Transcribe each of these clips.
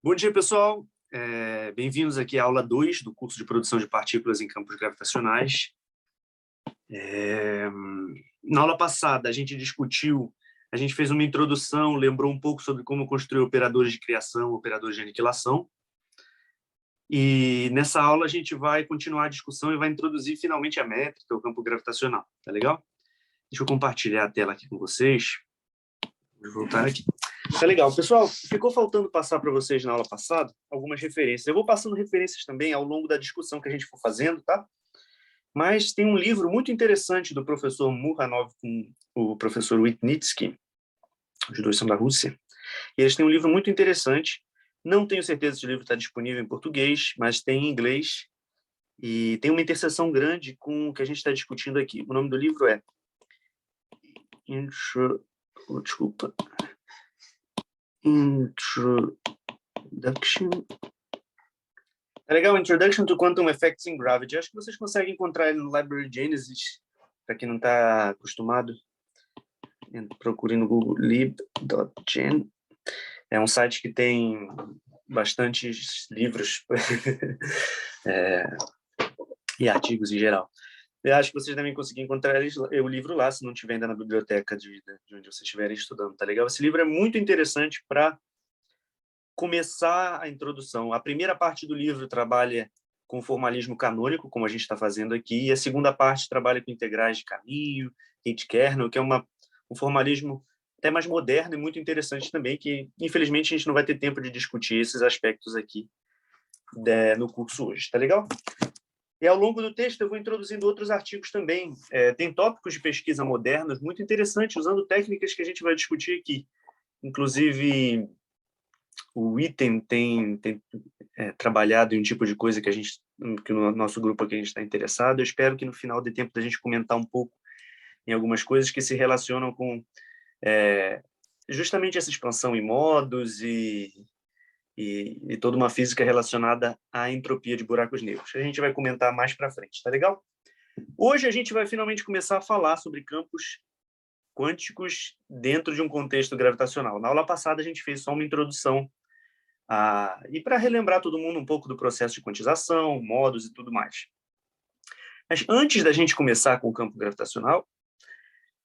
Bom dia, pessoal. Bem-vindos aqui à aula 2 do curso de produção de partículas em campos gravitacionais. Na aula passada, a gente fez uma introdução, lembrou um pouco sobre como construir operadores de criação, operadores de aniquilação. E nessa aula a gente vai continuar a discussão e vai introduzir finalmente a métrica, o campo gravitacional. Tá legal? Deixa eu compartilhar a tela aqui com vocês. Vou voltar aqui. Tá legal. Pessoal, ficou faltando passar para vocês na aula passada algumas referências. Eu vou passando referências também ao longo da discussão que a gente for fazendo, tá? Mas tem um livro muito interessante do professor Murhanov com o professor Witnitsky, os dois são da Rússia, e eles têm um livro muito interessante. Não tenho certeza se o livro está disponível em português, mas tem em inglês, e tem uma interseção grande com o que a gente está discutindo aqui. O nome do livro é Introduction. É legal, Introduction to Quantum Effects in Gravity. Acho que vocês conseguem encontrar ele no Library Genesis, para quem não está acostumado. Procure no Google lib.gen. É um site que tem bastantes livros e artigos em geral. Eu acho que vocês devem conseguir encontrar o livro lá, se não tiver ainda na biblioteca de onde vocês estiverem estudando, tá legal? Esse livro é muito interessante para começar a introdução. A primeira parte do livro trabalha com o formalismo canônico, como a gente está fazendo aqui, e a segunda parte trabalha com integrais de caminho, Hit-kernel, que é um formalismo até mais moderno e muito interessante também, que infelizmente a gente não vai ter tempo de discutir esses aspectos aqui no curso hoje, tá legal? E ao longo do texto eu vou introduzindo outros artigos também. Tem tópicos de pesquisa modernos muito interessantes, usando técnicas que a gente vai discutir aqui. Inclusive, o item tem trabalhado em um tipo de coisa que no nosso grupo aqui a gente está interessado. Eu espero que no final dê tempo da gente comentar um pouco em algumas coisas que se relacionam com justamente essa expansão em modos e toda uma física relacionada à entropia de buracos negros. A gente vai comentar mais para frente, tá legal? Hoje a gente vai finalmente começar a falar sobre campos quânticos dentro de um contexto gravitacional. Na aula passada a gente fez só uma introdução e para relembrar todo mundo um pouco do processo de quantização, modos e tudo mais. Mas antes da gente começar com o campo gravitacional,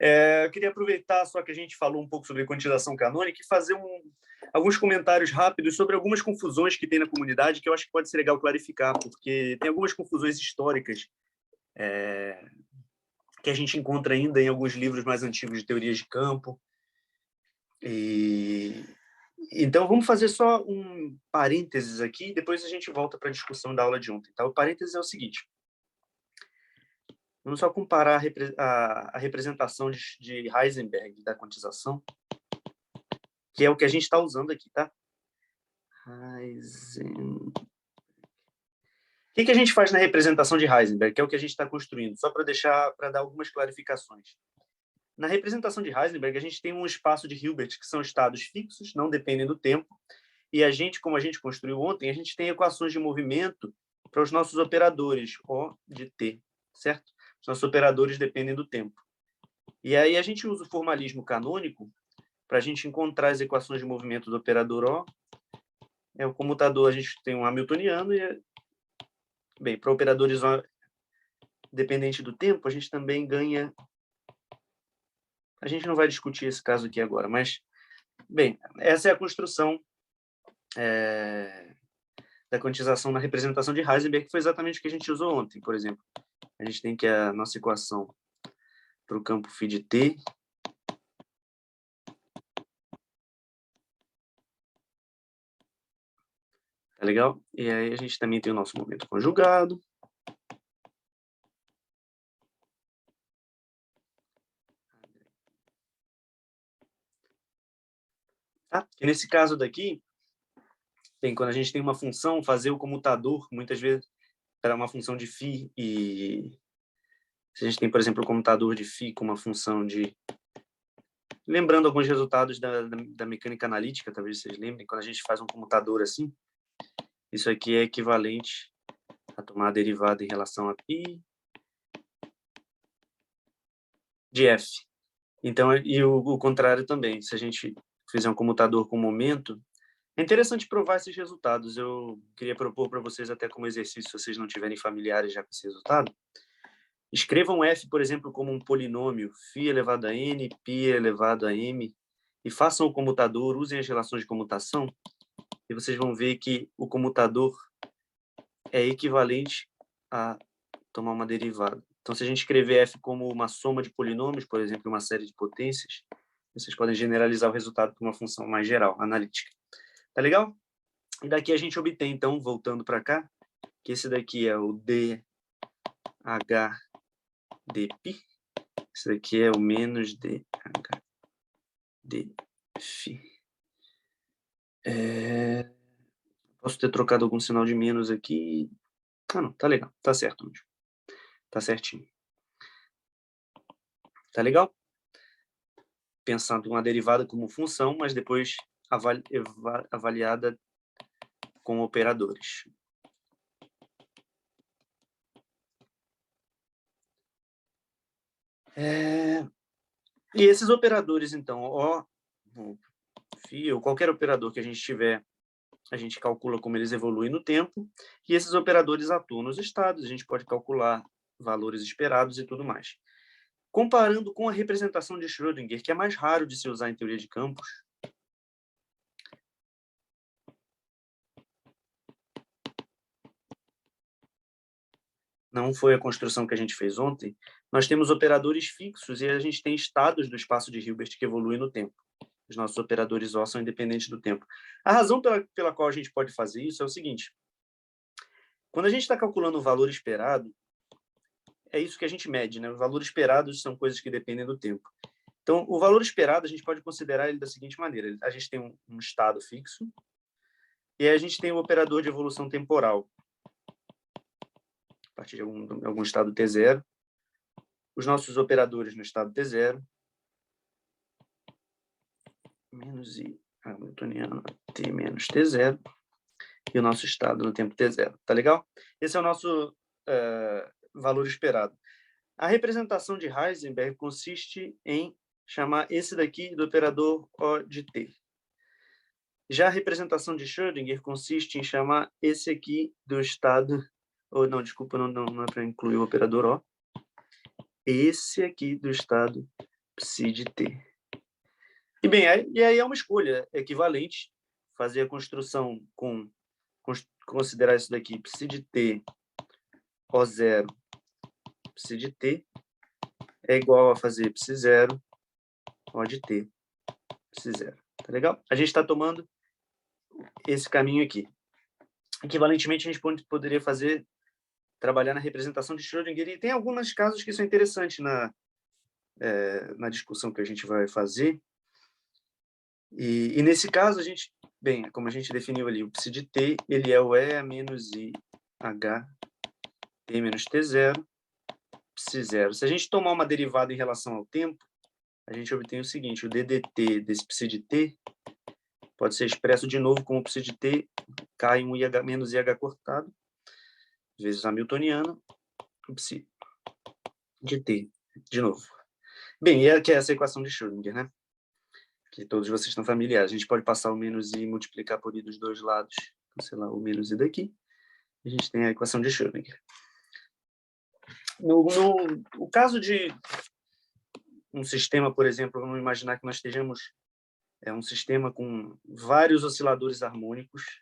eu queria aproveitar só que a gente falou um pouco sobre quantização canônica e fazer alguns comentários rápidos sobre algumas confusões que tem na comunidade que eu acho que pode ser legal clarificar, porque tem algumas confusões históricas que a gente encontra ainda em alguns livros mais antigos de teorias de campo. Então, vamos fazer só um parênteses aqui, depois a gente volta para a discussão da aula de ontem. Tá? O parênteses é o seguinte. Vamos só comparar a representação de Heisenberg da quantização, que é o que a gente está usando aqui, tá? Heisenberg. O que a gente faz na representação de Heisenberg, que é o que a gente está construindo, só para dar algumas clarificações. Na representação de Heisenberg, a gente tem um espaço de Hilbert, que são estados fixos, não dependem do tempo, e como a gente construiu ontem, a gente tem equações de movimento para os nossos operadores, O de T, certo? Os nossos operadores dependem do tempo. E aí a gente usa o formalismo canônico para a gente encontrar as equações de movimento do operador O. O comutador, a gente tem um hamiltoniano bem, para operadores O dependente do tempo, a gente também ganha... A gente não vai discutir esse caso aqui agora, mas, bem, essa é a construção da quantização na representação de Heisenberg, que foi exatamente o que a gente usou ontem, por exemplo. A gente tem que a nossa equação para o campo φ de t tá legal? E aí a gente também tem o nosso momento conjugado. Tá? E nesse caso daqui, quando a gente tem uma função, fazer o comutador, muitas vezes, para uma função de φ e... Se a gente tem, por exemplo, o comutador de φ com uma função de... Lembrando alguns resultados da mecânica analítica, talvez vocês lembrem, quando a gente faz um comutador assim, isso aqui é equivalente a tomar a derivada em relação a π de f. Então, e o contrário também, se a gente fizer um comutador com momento, É interessante provar esses resultados. Eu queria propor para vocês até como exercício, se vocês não tiverem familiares já com esse resultado. Escrevam f, por exemplo, como um polinômio, φ elevado a n, π elevado a m, e façam o comutador, usem as relações de comutação, e vocês vão ver que o comutador é equivalente a tomar uma derivada. Então, se a gente escrever f como uma soma de polinômios, por exemplo, uma série de potências, vocês podem generalizar o resultado para uma função mais geral, analítica. Tá legal? E daqui a gente obtém, então, voltando para cá, que esse daqui é o dh dπ, esse daqui é o menos dh dφ. Posso ter trocado algum sinal de menos aqui? Ah, não, tá legal, tá certo mesmo. Tá certinho. Tá legal? Pensando uma derivada como função, mas depois avaliada com operadores. E esses operadores, então, O, φ, ou qualquer operador que a gente tiver, a gente calcula como eles evoluem no tempo, e esses operadores atuam nos estados, a gente pode calcular valores esperados e tudo mais. Comparando com a representação de Schrödinger, que é mais raro de se usar em teoria de campos, não foi a construção que a gente fez ontem, nós temos operadores fixos e a gente tem estados do espaço de Hilbert que evoluem no tempo. Os nossos operadores O são independentes do tempo. A razão pela qual a gente pode fazer isso é o seguinte: quando a gente está calculando o valor esperado, é isso que a gente mede, né? Os valores esperados são coisas que dependem do tempo. Então, o valor esperado, a gente pode considerar ele da seguinte maneira: a gente tem um estado fixo, e aí a gente tem o operador de evolução temporal, a partir de algum estado T0, os nossos operadores no estado T0, menos I hamiltoniano T menos T0, e o nosso estado no tempo T0. Tá legal? Esse é o nosso valor esperado. A representação de Heisenberg consiste em chamar esse daqui do operador O de T. Já a representação de Schrödinger consiste em chamar esse aqui do estado... Ou não, desculpa, não é para incluir o operador O. Esse aqui do estado psi de T. E bem, aí é uma escolha equivalente, fazer a construção com considerar isso daqui psi de T O0 psi de T é igual a fazer psi0 O de T psi0. Tá legal? A gente está tomando esse caminho aqui. Equivalentemente, a gente poderia trabalhar na representação de Schrödinger, e tem alguns casos que são interessantes na discussão que a gente vai fazer. E nesse caso, bem, como a gente definiu ali, o psi de T, ele é o E menos I H T menos T0 psi0. Se a gente tomar uma derivada em relação ao tempo, a gente obtém o seguinte: o ddt desse psi de T pode ser expresso de novo como psi de T cai um IH menos IH cortado, vezes hamiltoniano, o psi de T, de novo. Bem, e aqui é essa equação de Schrödinger, né? Que todos vocês estão familiares. A gente pode passar o menos I e multiplicar por I dos dois lados, cancelar o menos I daqui, e a gente tem a equação de Schrödinger. No caso de um sistema, por exemplo, vamos imaginar que nós estejamos um sistema com vários osciladores harmônicos.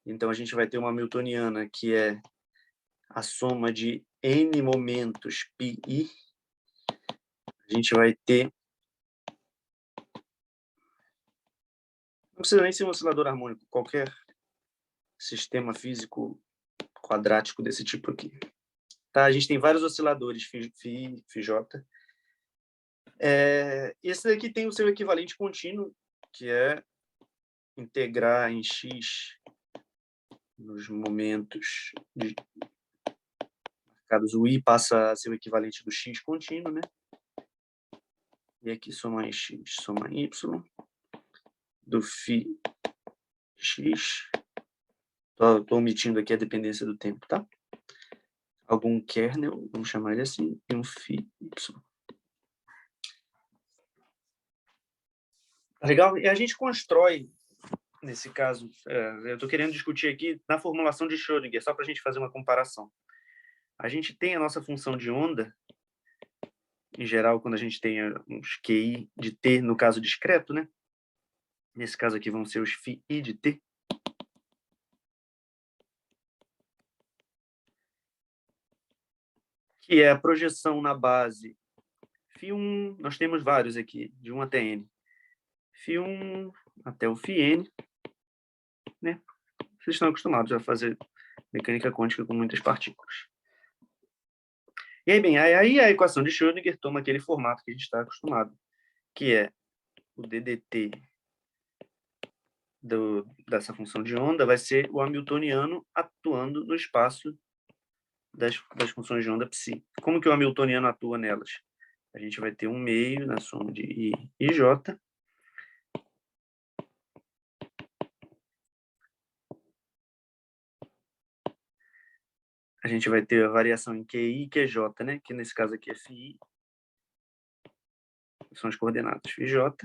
Então, a gente vai ter uma hamiltoniana, que é a soma de n momentos πi. A gente vai ter... Não precisa nem ser um oscilador harmônico, qualquer sistema físico quadrático desse tipo aqui. Tá? A gente tem vários osciladores, φj. Esse daqui tem o seu equivalente contínuo, que é integrar em x nos momentos marcados. O i passa a ser o equivalente do x contínuo, né? E aqui soma em x, soma em y, do φ x. Estou omitindo aqui a dependência do tempo, tá? Algum kernel, vamos chamar ele assim, e um φ y. Legal? E a gente constrói nesse caso, eu estou querendo discutir aqui na formulação de Schrödinger, só para a gente fazer uma comparação. A gente tem a nossa função de onda, em geral, quando a gente tem uns QI de T, no caso discreto, né? Nesse caso aqui vão ser os φi de T. Que é a projeção na base φ1, nós temos vários aqui, de 1 até n. φ1 até o φn, né? Vocês estão acostumados a fazer mecânica quântica com muitas partículas. E aí, bem, aí a equação de Schrödinger toma aquele formato que a gente está acostumado, que é o DDT dessa função de onda vai ser o hamiltoniano atuando no espaço das funções de onda psi. Como que o hamiltoniano atua nelas? A gente vai ter um meio na soma de I e J. A gente vai ter a variação em QI e QJ, né? Que nesse caso aqui é Φi, são as coordenadas Φj,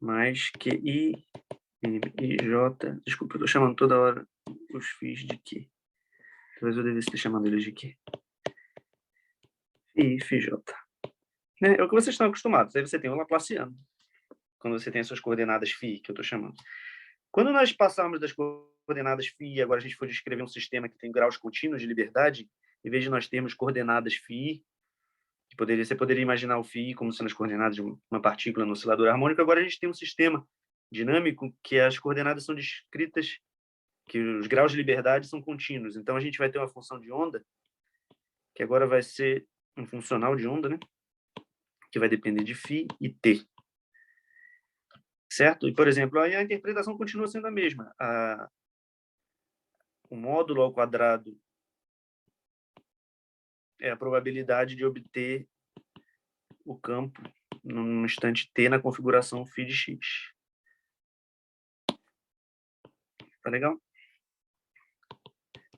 mais QI, M e J. Desculpa, eu estou chamando toda hora os Φs de Q. Talvez eu devesse estar chamando eles de Q. E Φj. Né? É o que vocês estão acostumados. Aí você tem o Laplaciano, quando você tem as suas coordenadas Φ, que eu estou chamando. Quando nós passarmos das coordenadas φ e agora a gente for descrever um sistema que tem graus contínuos de liberdade, em vez de nós termos coordenadas φ, você poderia imaginar o φ como sendo as coordenadas de uma partícula no oscilador harmônico, agora a gente tem um sistema dinâmico que as coordenadas são descritas, que os graus de liberdade são contínuos. Então a gente vai ter uma função de onda, que agora vai ser um funcional de onda, né? Que vai depender de φ e t. Certo? E, por exemplo, aí a interpretação continua sendo a mesma. O módulo ao quadrado é a probabilidade de obter o campo num instante t na configuração φ de x. Tá legal?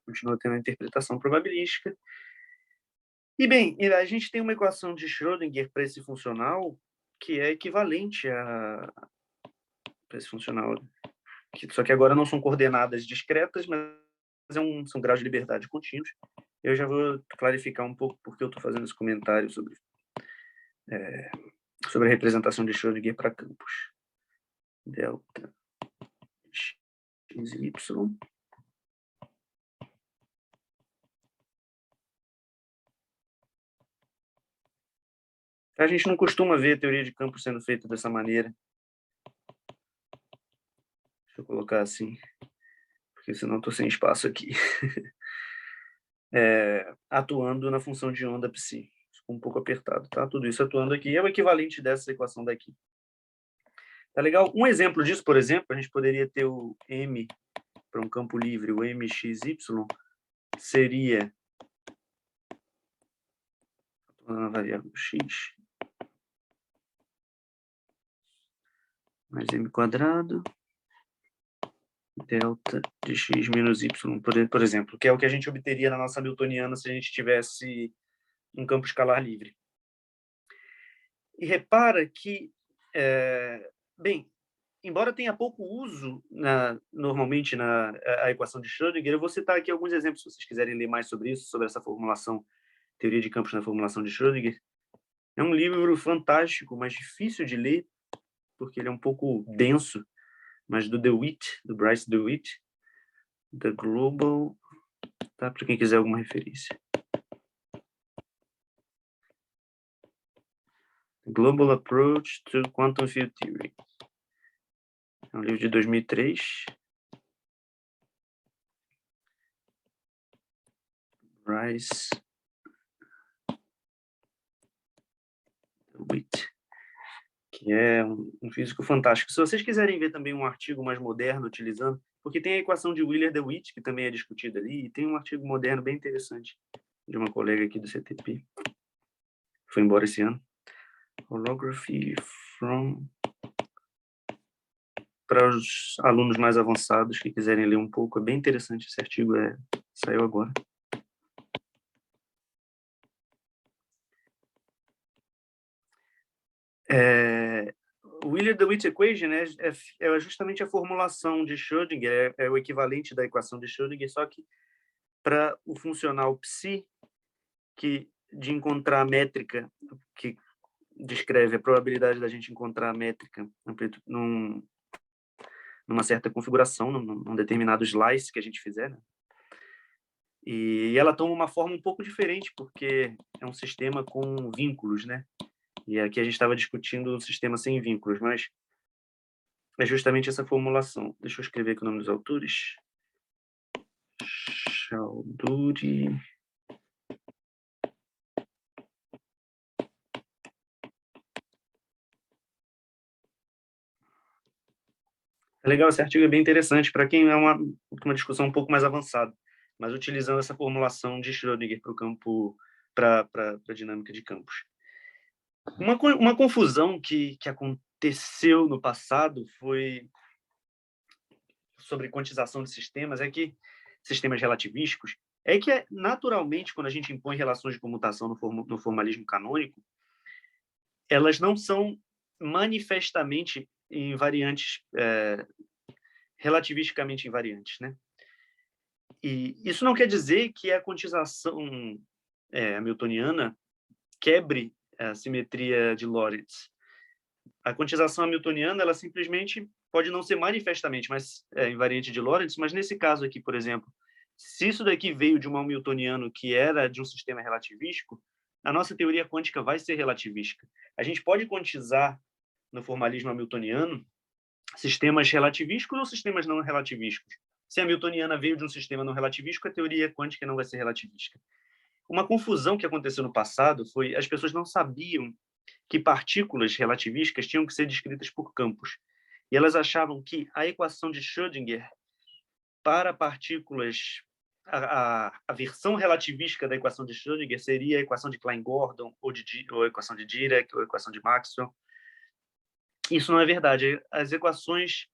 Continua tendo a interpretação probabilística. E, bem, a gente tem uma equação de Schrödinger para esse funcional que é equivalente a para esse funcional. Só que agora não são coordenadas discretas, mas são graus de liberdade contínuos. Eu já vou clarificar um pouco porque eu estou fazendo esse comentário sobre a representação de Schrödinger para campos. Delta x e y. A gente não costuma ver a teoria de campos sendo feita dessa maneira. Deixa eu colocar assim, porque senão estou sem espaço aqui. Atuando na função de onda psi. Ficou um pouco apertado, tá? Tudo isso atuando aqui é o equivalente dessa equação daqui. Tá legal? Um exemplo disso, por exemplo, a gente poderia ter o M para um campo livre, o MXY, seria a variável x mais m quadrado delta de x menos y, por exemplo, que é o que a gente obteria na nossa Hamiltoniana se a gente tivesse um campo escalar livre. E repara que, bem, embora tenha pouco uso normalmente na equação de Schrödinger, eu vou citar aqui alguns exemplos, se vocês quiserem ler mais sobre isso, sobre essa formulação, teoria de campos na formulação de Schrödinger. É um livro fantástico, mas difícil de ler, porque ele é um pouco denso, mas do DeWitt, do Bryce DeWitt, The Global, tá? Para quem quiser alguma referência. Global Approach to Quantum Field Theory. É um livro de 2003. Bryce DeWitt, que é um físico fantástico. Se vocês quiserem ver também um artigo mais moderno utilizando, porque tem a equação de Wheeler-DeWitt, que também é discutida ali, e tem um artigo moderno bem interessante de uma colega aqui do CTP. Foi embora esse ano. Holography from... Para os alunos mais avançados que quiserem ler um pouco, é bem interessante esse artigo, saiu agora. O Wheeler-DeWitt Equation é justamente a formulação de Schrödinger, é o equivalente da equação de Schrödinger, só que para o funcional psi, de encontrar a métrica que descreve a probabilidade da gente encontrar a métrica numa certa configuração, num determinado slice que a gente fizer, né? E ela toma uma forma um pouco diferente, porque é um sistema com vínculos, né? E aqui a gente estava discutindo um sistema sem vínculos, mas é justamente essa formulação. Deixa eu escrever aqui o nome dos autores. Chaudhuri. É legal, esse artigo é bem interessante para quem é uma discussão um pouco mais avançada, mas utilizando essa formulação de Schrödinger para o campo, para a dinâmica de campos. Uma confusão que aconteceu no passado foi sobre quantização de sistemas, sistemas relativísticos, naturalmente, quando a gente impõe relações de comutação no formalismo canônico, elas não são manifestamente invariantes, relativisticamente invariantes, né? E isso não quer dizer que a quantização hamiltoniana quebre a simetria de Lorentz. A quantização hamiltoniana, ela simplesmente pode não ser manifestamente invariante de Lorentz, mas nesse caso aqui, por exemplo, se isso daqui veio de um hamiltoniano que era de um sistema relativístico, a nossa teoria quântica vai ser relativística. A gente pode quantizar no formalismo hamiltoniano sistemas relativísticos ou sistemas não relativísticos. Se a hamiltoniana veio de um sistema não relativístico, a teoria quântica não vai ser relativística. Uma confusão que aconteceu no passado foi as pessoas não sabiam que partículas relativísticas tinham que ser descritas por campos. E elas achavam que a equação de Schrödinger para partículas, a versão relativística da equação de Schrödinger seria a equação de Klein-Gordon, ou a equação de Dirac, ou a equação de Maxwell. Isso não é verdade. As equações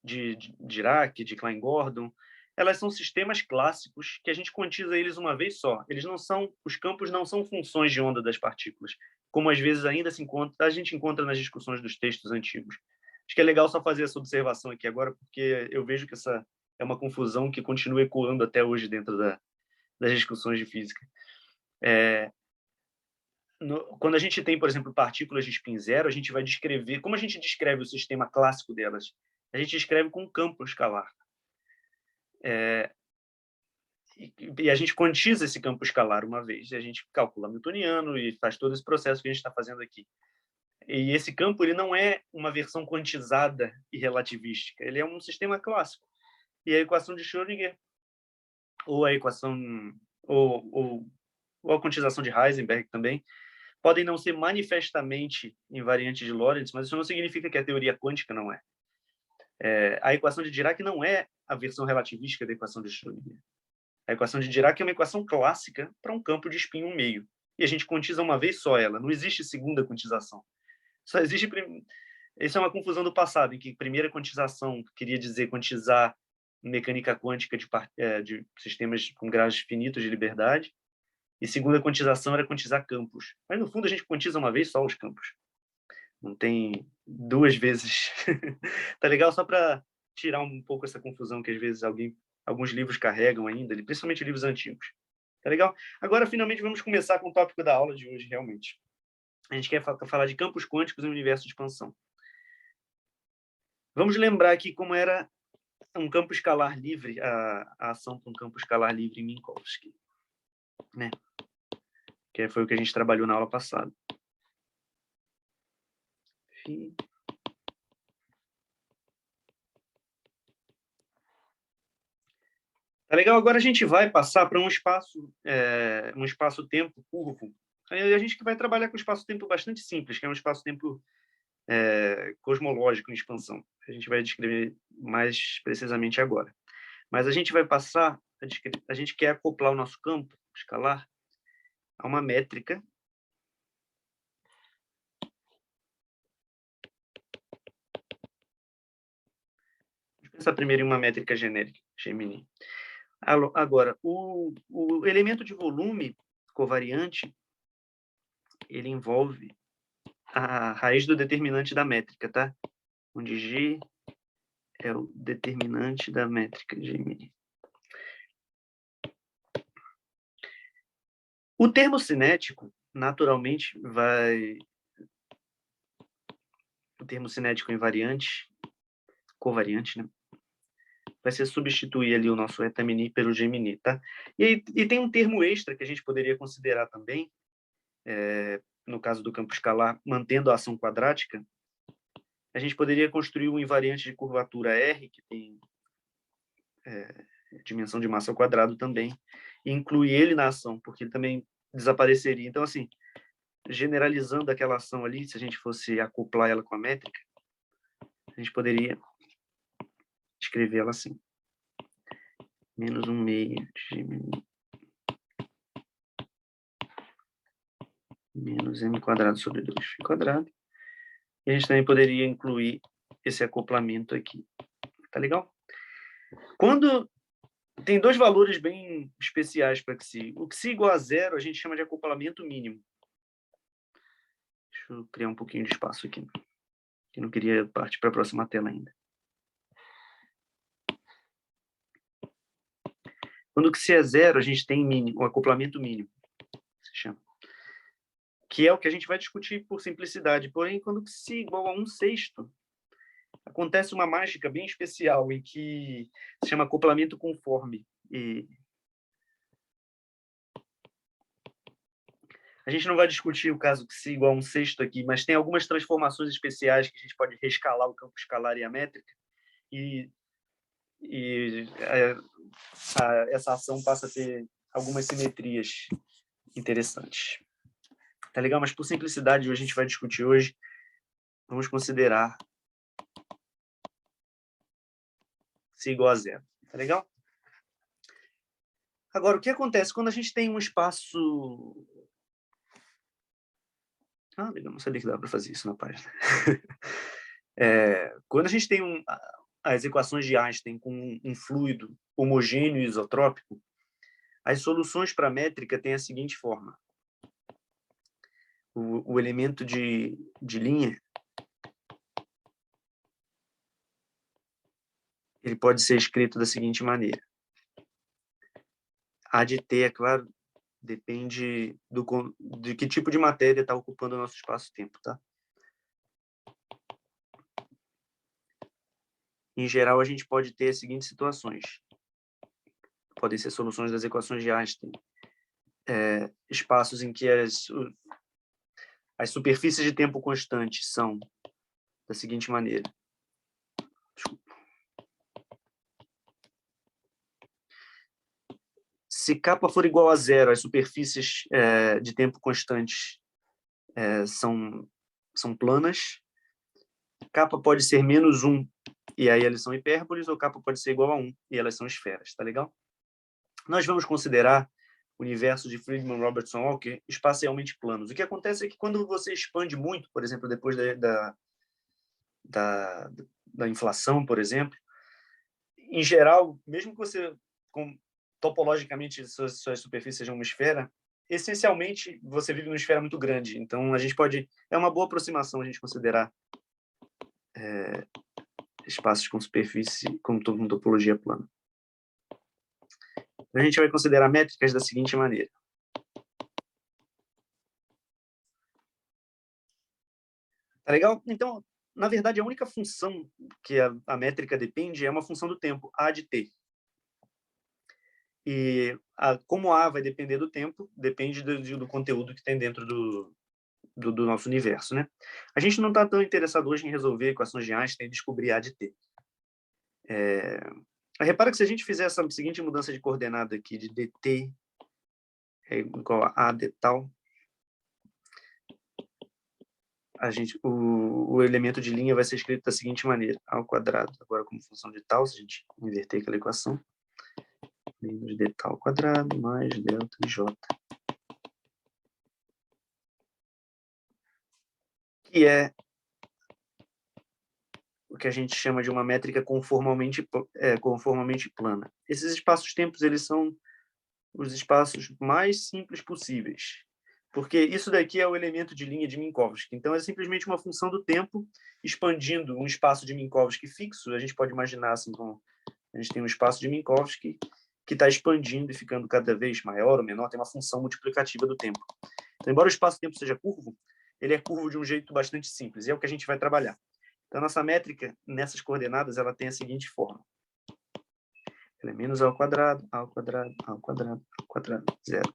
de Dirac, de Klein-Gordon, elas são sistemas clássicos que a gente quantiza eles uma vez só. Os campos não são funções de onda das partículas, como às vezes ainda a gente encontra nas discussões dos textos antigos. Acho que é legal só fazer essa observação aqui agora, porque eu vejo que essa é uma confusão que continua ecoando até hoje dentro das discussões de física. Quando a gente tem, por exemplo, partículas de spin zero, a gente vai descrever, como a gente descreve o sistema clássico delas? A gente escreve com um campo escalar. E a gente quantiza esse campo escalar uma vez, e a gente calcula hamiltoniano e faz todo esse processo que a gente está fazendo aqui. E esse campo ele não é uma versão quantizada e relativística, ele é um sistema clássico. E a equação de Schrödinger, ou a equação, ou a quantização de Heisenberg também, podem não ser manifestamente invariantes de Lorentz, mas isso não significa que a teoria quântica não é. A equação de Dirac não é a versão relativística da equação de Schrödinger. A equação de Dirac é uma equação clássica para um campo de spin 1/2. E a gente quantiza uma vez só ela. Não existe segunda quantização. Só existe... Isso é uma confusão do passado, em que primeira quantização queria dizer quantizar mecânica quântica de sistemas com graus finitos de liberdade. E segunda quantização era quantizar campos. Mas, no fundo, a gente quantiza uma vez só os campos. Não tem duas vezes. Tá legal? Só para tirar um pouco essa confusão que, às vezes, alguns livros carregam ainda, principalmente livros antigos. Tá legal? Agora, finalmente, vamos começar com o tópico da aula de hoje, realmente. A gente quer falar de campos quânticos e universo de expansão. Vamos lembrar aqui como era um campo escalar livre, a ação para um campo escalar livre em Minkowski, né? Que foi o que a gente trabalhou na aula passada. Tá legal? Agora a gente vai passar para um espaço-tempo curvo. A gente vai trabalhar com um espaço-tempo bastante simples, que é um espaço-tempo cosmológico em expansão. A gente vai descrever mais precisamente agora. Mas a gente vai passar, a gente quer acoplar o nosso campo escalar a uma métrica Vamos pensar primeiro em uma métrica genérica, Gemini. Agora, o elemento de volume covariante, ele envolve a raiz do determinante da métrica, tá? Onde G é o determinante da métrica G'. O termo cinético, naturalmente, o termo cinético invariante, covariante, né? Vai ser substituir ali o nosso etamini pelo gemini, tá? E tem um termo extra que a gente poderia considerar também, no caso do campo escalar, mantendo a ação quadrática, a gente poderia construir um invariante de curvatura R, que tem dimensão de massa ao quadrado também, e incluir ele na ação, porque ele também desapareceria. Então, assim, generalizando aquela ação ali, se a gente fosse acoplar ela com a métrica, a gente poderia escrever ela assim. Menos 1/6 Gemini menos m² sobre 2π². E a gente também poderia incluir esse acoplamento aqui. Tá legal? Quando tem dois valores bem especiais para Xi. O Xi igual a 0 a gente chama de acoplamento mínimo. Deixa eu criar um pouquinho de espaço aqui. Eu não queria partir para a próxima tela ainda. Quando o Xi é 0, a gente tem mínimo, o acoplamento mínimo, se chama. Que é o que a gente vai discutir por simplicidade. Porém, quando o Xi igual a 1/6, acontece uma mágica bem especial, em que se chama acoplamento conforme. E a gente não vai discutir o caso Xi igual a 1/6 aqui, mas tem algumas transformações especiais que a gente pode rescalar o campo escalar e a métrica, e essa ação passa a ter algumas simetrias interessantes. Tá legal? Mas por simplicidade, a gente vai discutir hoje, vamos considerar Xi igual a 0. Tá legal? Agora, o que acontece quando a gente tem um espaço... legal, não sabia que dava para fazer isso na página. Quando a gente tem as equações de Einstein com um fluido homogêneo e isotrópico, as soluções para a métrica têm a seguinte forma. O elemento de linha, ele pode ser escrito da seguinte maneira. A de t, é claro, depende de que tipo de matéria está ocupando o nosso espaço-tempo, tá? Em geral, a gente pode ter as seguintes situações. Podem ser soluções das equações de Einstein. Espaços em que as superfícies de tempo constante são da seguinte maneira. Desculpa. Se k for igual a 0, as superfícies de tempo constantes são planas. K pode ser menos 1, e aí elas são hipérboles, ou K pode ser igual a 1, e elas são esferas. Tá legal? Nós vamos considerar o universo de Friedmann-Robertson-Walker espacialmente planos. O que acontece é que quando você expande muito, por exemplo, depois da inflação, por exemplo, em geral, mesmo que você, topologicamente, suas superfícies sejam uma esfera, essencialmente, você vive numa esfera muito grande. Então, a gente pode... É uma boa aproximação a gente considerar espaços com superfície com topologia plana. A gente vai considerar métricas da seguinte maneira. Tá legal? Então, na verdade, a única função que a métrica depende é uma função do tempo, a de t. E como a vai depender do tempo, depende do conteúdo que tem dentro do nosso universo, né? A gente não está tão interessado hoje em resolver equações de Einstein e descobrir a de t. Repara que se a gente fizer essa seguinte mudança de coordenada aqui, de dt é igual a de tal, o elemento de linha vai ser escrito da seguinte maneira, ao quadrado, agora como função de tal, se a gente inverter aquela equação, menos d tal ao quadrado, mais delta j. Que é o que a gente chama de uma métrica conformalmente plana. Esses espaços-tempos, eles são os espaços mais simples possíveis. Porque isso daqui é o elemento de linha de Minkowski. Então, é simplesmente uma função do tempo expandindo um espaço de Minkowski fixo. A gente pode imaginar assim como a gente tem um espaço de Minkowski que está expandindo e ficando cada vez maior ou menor, tem uma função multiplicativa do tempo. Então, embora o espaço-tempo seja curvo, ele é curvo de um jeito bastante simples, e é o que a gente vai trabalhar. Então, a nossa métrica, nessas coordenadas, ela tem a seguinte forma. Ela é menos a ao quadrado, a ao quadrado, a ao quadrado, a ao quadrado, zero.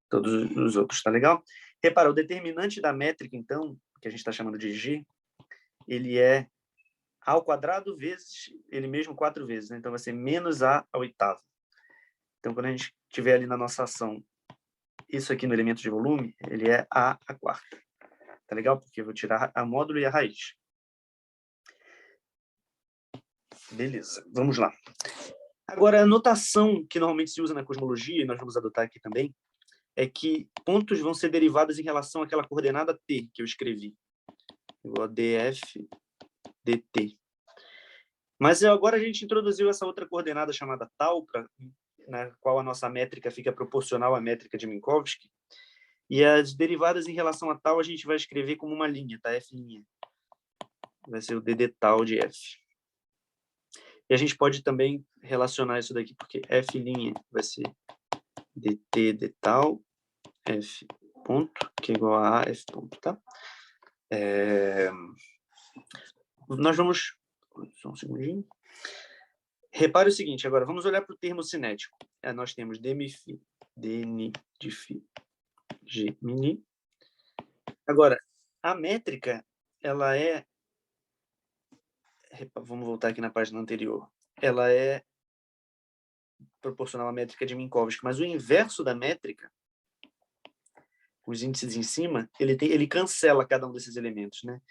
Todos os outros, tá legal? Repara, o determinante da métrica, então, que a gente está chamando de G, ele é a ao quadrado vezes ele mesmo 4 vezes, né? Então, vai ser menos a à oitava. Então, quando a gente tiver ali na nossa ação isso aqui no elemento de volume, ele é a à quarta. Tá legal? Porque eu vou tirar a módulo e a raiz. Beleza, vamos lá. Agora, a notação que normalmente se usa na cosmologia, e nós vamos adotar aqui também, é que pontos vão ser derivados em relação àquela coordenada t que eu escrevi. Igual a df dt. Mas agora a gente introduziu essa outra coordenada chamada tau, na qual a nossa métrica fica proporcional à métrica de Minkowski. E as derivadas em relação a tau a gente vai escrever como uma linha, tá? F'. Vai ser o dd tau de f. E a gente pode também relacionar isso daqui, porque f' vai ser dt de tau, f ponto, que é igual a f ponto, tá? Nós vamos... Só um segundinho. Repare o seguinte, agora, vamos olhar para o termo cinético. Nós temos dmi-φ, dn de φ, g mini. Agora, a métrica, ela é... Vamos voltar aqui na página anterior. Ela é proporcional à métrica de Minkowski, mas o inverso da métrica, os índices em cima, ele cancela cada um desses elementos, né?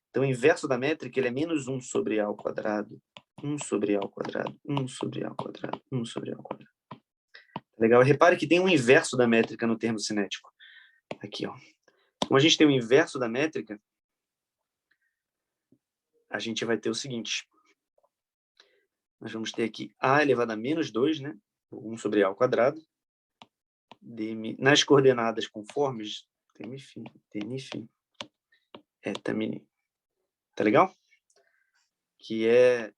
Então, o inverso da métrica ele é menos 1 sobre a ao quadrado, 1 sobre a ao quadrado, 1 sobre a ao quadrado, 1 sobre a ao quadrado. Legal? Repare que tem um inverso da métrica no termo cinético. Aqui, ó. Como a gente tem o inverso da métrica, a gente vai ter o seguinte. Nós vamos ter aqui a elevado a menos 2, né? 1 sobre a ao quadrado. Nas coordenadas conformes, dmi-φ, eta mini. Tá legal? Que é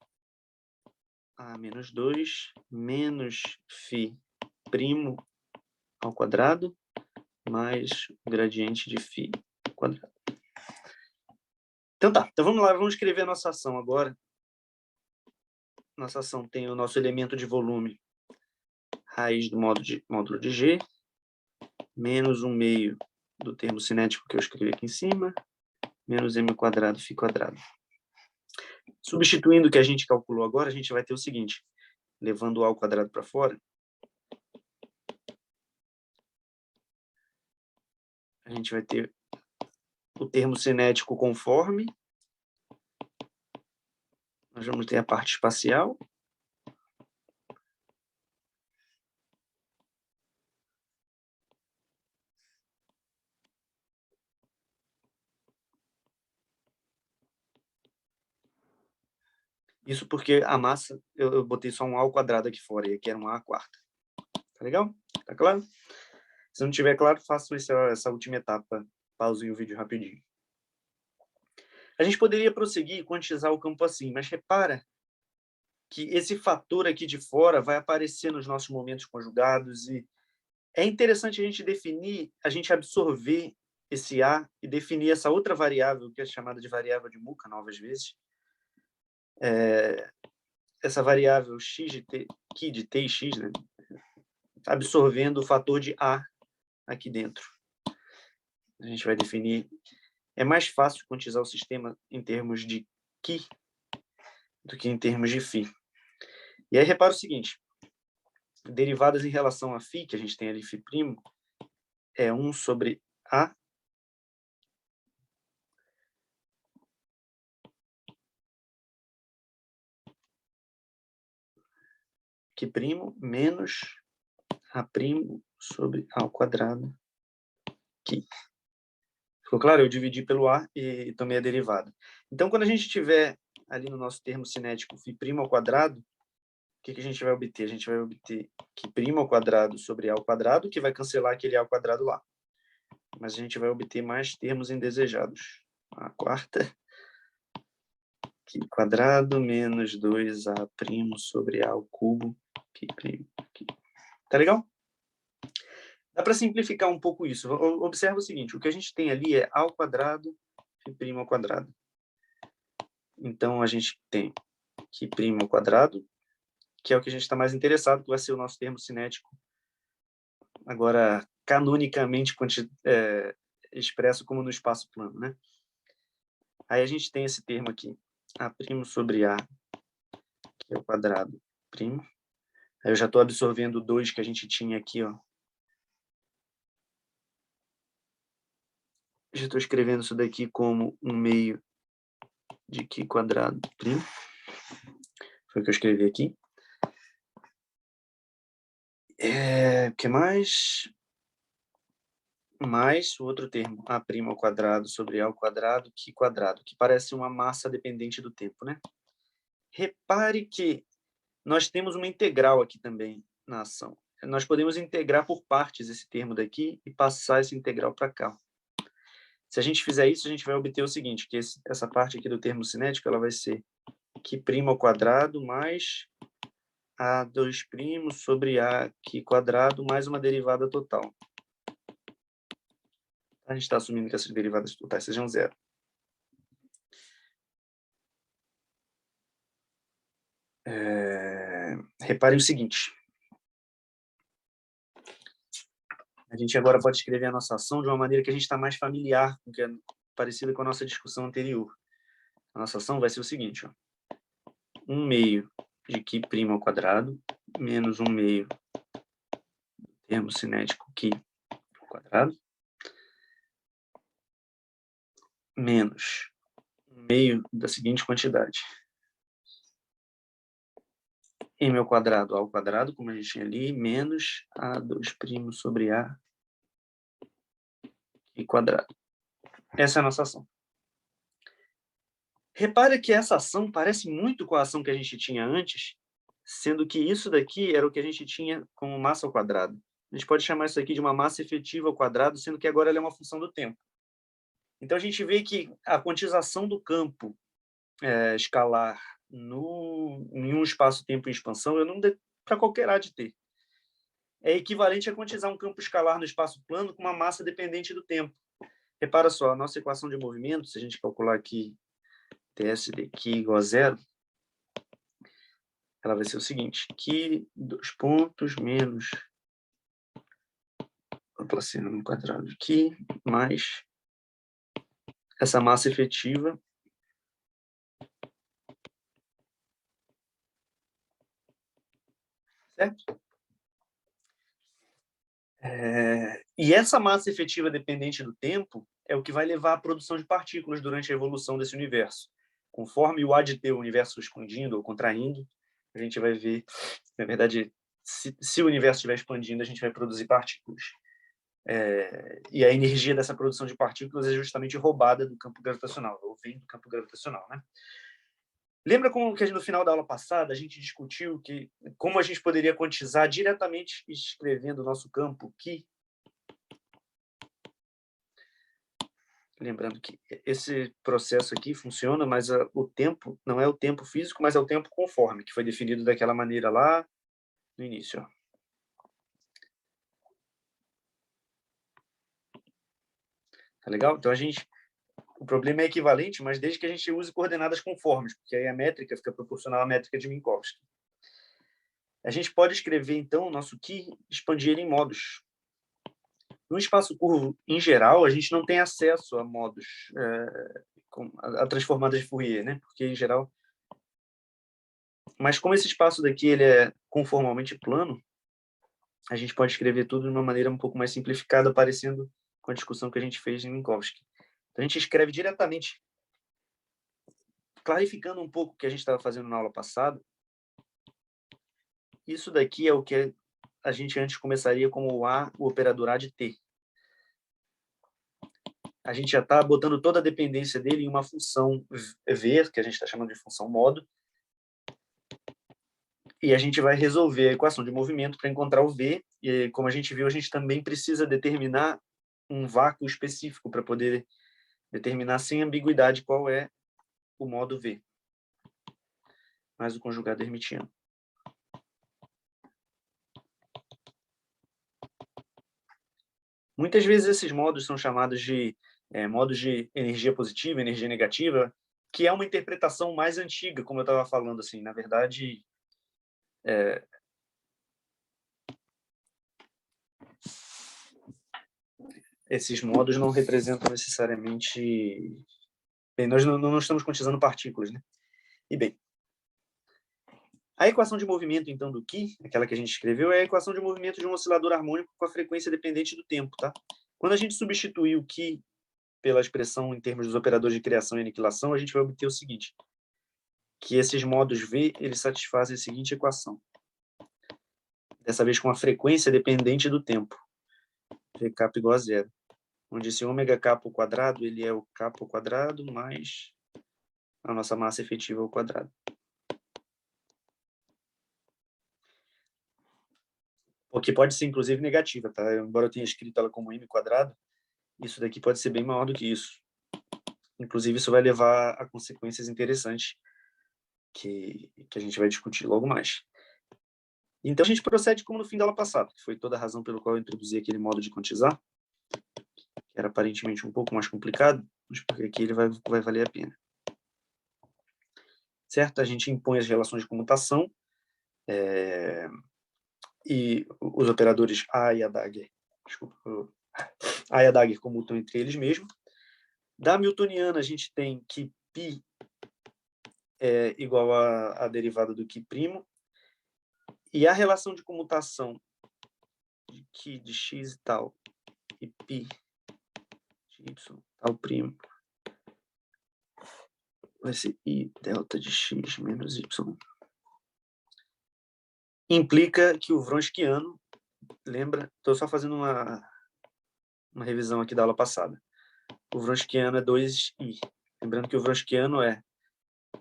a menos 2 menos φ primo ao quadrado mais o gradiente de φ quadrado. Então tá, então vamos lá, vamos escrever a nossa ação agora. Nossa ação tem o nosso elemento de volume, raiz do módulo de G, menos 1/2 do termo cinético que eu escrevi aqui em cima, menos m quadrado φ quadrado. Substituindo o que a gente calculou agora, a gente vai ter o seguinte, levando o a ao quadrado para fora, a gente vai ter o termo cinético conforme, nós vamos ter a parte espacial, isso porque a massa, eu botei só um a ao quadrado aqui fora, e aqui era um a à quarta. Tá legal? Tá claro? Se não tiver claro, façam essa última etapa, pausem o vídeo rapidinho. A gente poderia prosseguir e quantizar o campo assim, mas repara que esse fator aqui de fora vai aparecer nos nossos momentos conjugados e é interessante a gente definir, a gente absorver esse A e definir essa outra variável, que é chamada de variável de Mucha, novas vezes. Essa variável x de t, aqui de t e x, né? Absorvendo o fator de A aqui dentro. A gente vai definir... É mais fácil quantizar o sistema em termos de Qi do que em termos de Φ. E aí, repara o seguinte. Derivadas em relação a Φ, que a gente tem ali Φ', é 1 sobre A Qi' menos A' sobre A ao quadrado Qi. Ficou claro? Eu dividi pelo A e tomei a derivada. Então, quando a gente tiver ali no nosso termo cinético Φ' ao quadrado, o que a gente vai obter? A gente vai obter Qi' ao quadrado sobre A ao quadrado, que vai cancelar aquele A ao quadrado lá. mas a gente vai obter mais termos indesejados. A quarta, π quadrado menos 2a' sobre a ao cubo, π'. Tá legal? Dá para simplificar um pouco isso. Observa o seguinte, o que a gente tem ali é a ao quadrado, π' ao quadrado. Então, a gente tem π' ao quadrado, que é o que a gente está mais interessado, que vai ser o nosso termo cinético. Agora, canonicamente expresso como no espaço plano, né? Aí a gente tem esse termo aqui, a' sobre a, que é o quadrado primo. Aí eu já estou absorvendo o 2 que a gente tinha aqui, ó. Já estou escrevendo isso daqui como 1/2 de Q quadrado primo. Foi o que eu escrevi aqui. O que mais? Mais o outro termo, a' ao quadrado sobre a ao quadrado, Q quadrado, que parece uma massa dependente do tempo, né? Repare que nós temos uma integral aqui também na ação. Nós podemos integrar por partes esse termo daqui e passar essa integral para cá. Se a gente fizer isso, a gente vai obter o seguinte, que essa parte aqui do termo cinético, ela vai ser Q' ao quadrado mais A2' sobre A Q quadrado mais uma derivada total. A gente está assumindo que essas derivadas totais sejam zero. Reparem o seguinte. A gente agora pode escrever a nossa ação de uma maneira que a gente está mais familiar, que é parecida com a nossa discussão anterior. A nossa ação vai ser o seguinte, ó. 1/2 de Q' ao quadrado menos 1/2 termo cinético Q ao quadrado menos 1/2 da seguinte quantidade. M ao quadrado, como a gente tinha ali, menos A2' sobre A e quadrado. Essa é a nossa ação. Repara que essa ação parece muito com a ação que a gente tinha antes, sendo que isso daqui era o que a gente tinha como massa ao quadrado. A gente pode chamar isso aqui de uma massa efetiva ao quadrado, sendo que agora ela é uma função do tempo. Então, a gente vê que a quantização do campo escalar em um espaço-tempo em expansão, para qualquer A de T, é equivalente a quantizar um campo escalar no espaço plano com uma massa dependente do tempo. Repara só, a nossa equação de movimento, se a gente calcular aqui ts dq igual a zero, ela vai ser o seguinte, Q, 2 pontos, menos Laplaciano no quadrado de Q, mais essa massa efetiva, certo? E essa massa efetiva dependente do tempo é o que vai levar à produção de partículas durante a evolução desse universo. Conforme o A de T, o universo expandindo ou contraindo, a gente vai ver, na verdade, se o universo estiver expandindo, a gente vai produzir partículas. E a energia dessa produção de partículas é justamente roubada do campo gravitacional, ou vem do campo gravitacional, né? Lembra como que no final da aula passada a gente discutiu como a gente poderia quantizar diretamente escrevendo o nosso campo Q? Lembrando que esse processo aqui funciona, mas o tempo não é o tempo físico, mas é o tempo conforme, que foi definido daquela maneira lá no início. Ó. Tá legal? Então, o problema é equivalente, mas desde que a gente use coordenadas conformes, porque aí a métrica fica proporcional à métrica de Minkowski. A gente pode escrever, então, o nosso Q, expandir ele em modos. No espaço curvo, em geral, a gente não tem acesso a modos, a transformadas de Fourier, né? Porque, em geral... Mas como esse espaço daqui ele é conformalmente plano, a gente pode escrever tudo de uma maneira um pouco mais simplificada, parecendo com a discussão que a gente fez em Minkowski. Então, a gente escreve diretamente, clarificando um pouco o que a gente estava fazendo na aula passada. Isso daqui é o que a gente antes começaria como o operador A de T. A gente já está botando toda a dependência dele em uma função V, que a gente está chamando de função modo, e a gente vai resolver a equação de movimento para encontrar o V, e como a gente viu, a gente também precisa determinar um vácuo específico para poder determinar sem ambiguidade qual é o modo V, mais o conjugado hermitiano. Muitas vezes esses modos são chamados de modos de energia positiva, energia negativa, que é uma interpretação mais antiga, como eu estava falando, assim, na verdade, esses modos não representam necessariamente... Bem, nós não estamos quantizando partículas, né? E bem, a equação de movimento, então, do Ki, aquela que a gente escreveu, é a equação de movimento de um oscilador harmônico com a frequência dependente do tempo, tá? Quando a gente substituir o Ki pela expressão em termos dos operadores de criação e aniquilação, a gente vai obter o seguinte, que esses modos V, eles satisfazem a seguinte equação. Dessa vez com a frequência dependente do tempo. Vk igual a zero. Onde esse ômega k ao quadrado, ele é o k ao quadrado mais a nossa massa efetiva ao quadrado. O que pode ser, inclusive, negativa, tá? Embora eu tenha escrito ela como m quadrado, isso daqui pode ser bem maior do que isso. Inclusive, isso vai levar a consequências interessantes que a gente vai discutir logo mais. Então, a gente procede como no fim da aula passada, que foi toda a razão pelo qual eu introduzi aquele modo de quantizar, que era aparentemente um pouco mais complicado, mas porque aqui ele vai valer a pena. Certo? A gente impõe as relações de comutação, e os operadores A e a Dagger, A e a Dagger comutam entre eles mesmos. Da Hamiltoniana, a gente tem que π é igual à derivada do Qui', e a relação de comutação de Qui de x e tal, e π de y tal primo, vai ser I delta de x menos y. Implica que o Wronskiano, lembra? Estou só fazendo uma revisão aqui da aula passada. O Wronskiano é 2i. Lembrando que o Wronskiano é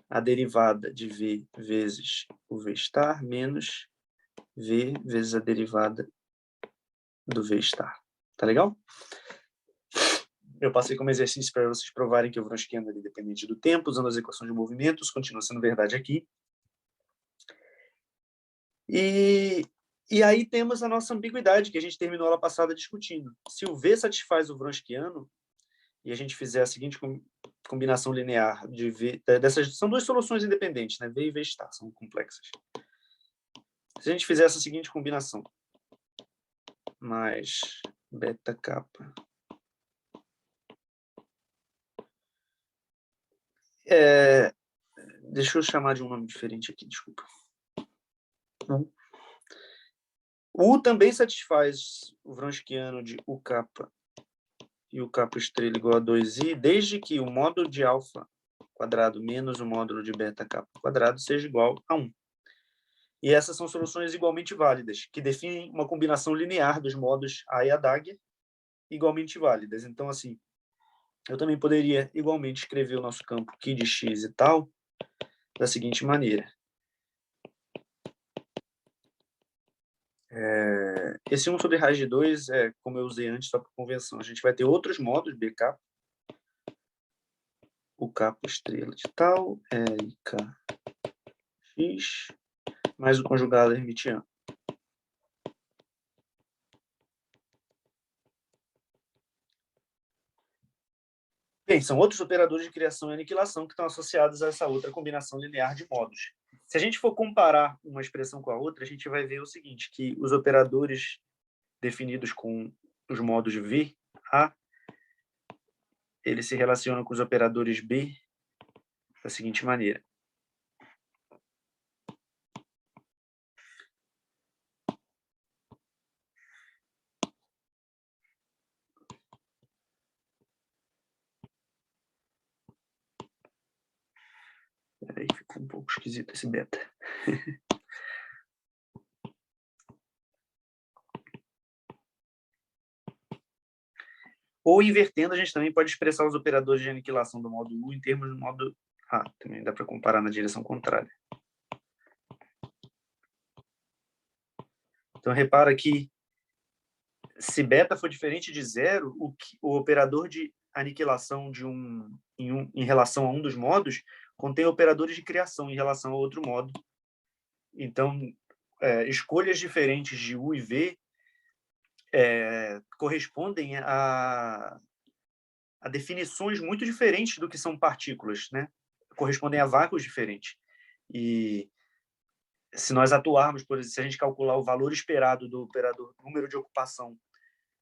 a derivada de V vezes o V star menos V vezes a derivada do V star. Tá legal? Eu passei como exercício para vocês provarem que o Wronskiano é independente do tempo, usando as equações de movimentos, continua sendo verdade aqui. E aí temos a nossa ambiguidade, que a gente terminou a aula passada discutindo. Se o V satisfaz o Wronskiano, e a gente fizer a seguinte combinação linear de V, dessas são duas soluções independentes, né? V e V star, são complexas. Se a gente fizer essa seguinte combinação, mais beta kappa, deixa eu chamar de um nome diferente aqui, desculpa. O U também satisfaz o Wronskiano de U kappa e o kappa estrela igual a 2i, desde que o módulo de alfa quadrado menos o módulo de beta kappa quadrado seja igual a 1. E essas são soluções igualmente válidas, que definem uma combinação linear dos modos A e a Dagger, igualmente válidas. Então, assim, eu também poderia igualmente escrever o nosso campo Qui de x e tal, da seguinte maneira. Esse 1 sobre raiz de 2 é como eu usei antes, só por convenção. A gente vai ter outros modos, BK, o kappa estrela de tal, k x, mais o conjugado hermitiano. Bem, são outros operadores de criação e aniquilação que estão associados a essa outra combinação linear de modos. Se a gente for comparar uma expressão com a outra, a gente vai ver o seguinte, que os operadores definidos com os modos V, A, eles se relacionam com os operadores B da seguinte maneira. Peraí, ficou um pouco esquisito esse beta. Ou invertendo, a gente também pode expressar os operadores de aniquilação do modo U em termos do modo A. Também dá para comparar na direção contrária. Então, repara que se beta for diferente de zero, o operador de aniquilação em relação a um dos modos contém operadores de criação em relação a outro modo. Então, escolhas diferentes de U e V correspondem a definições muito diferentes do que são partículas, né? Correspondem a vácuos diferentes. E se nós atuarmos, por exemplo, se a gente calcular o valor esperado do operador número de ocupação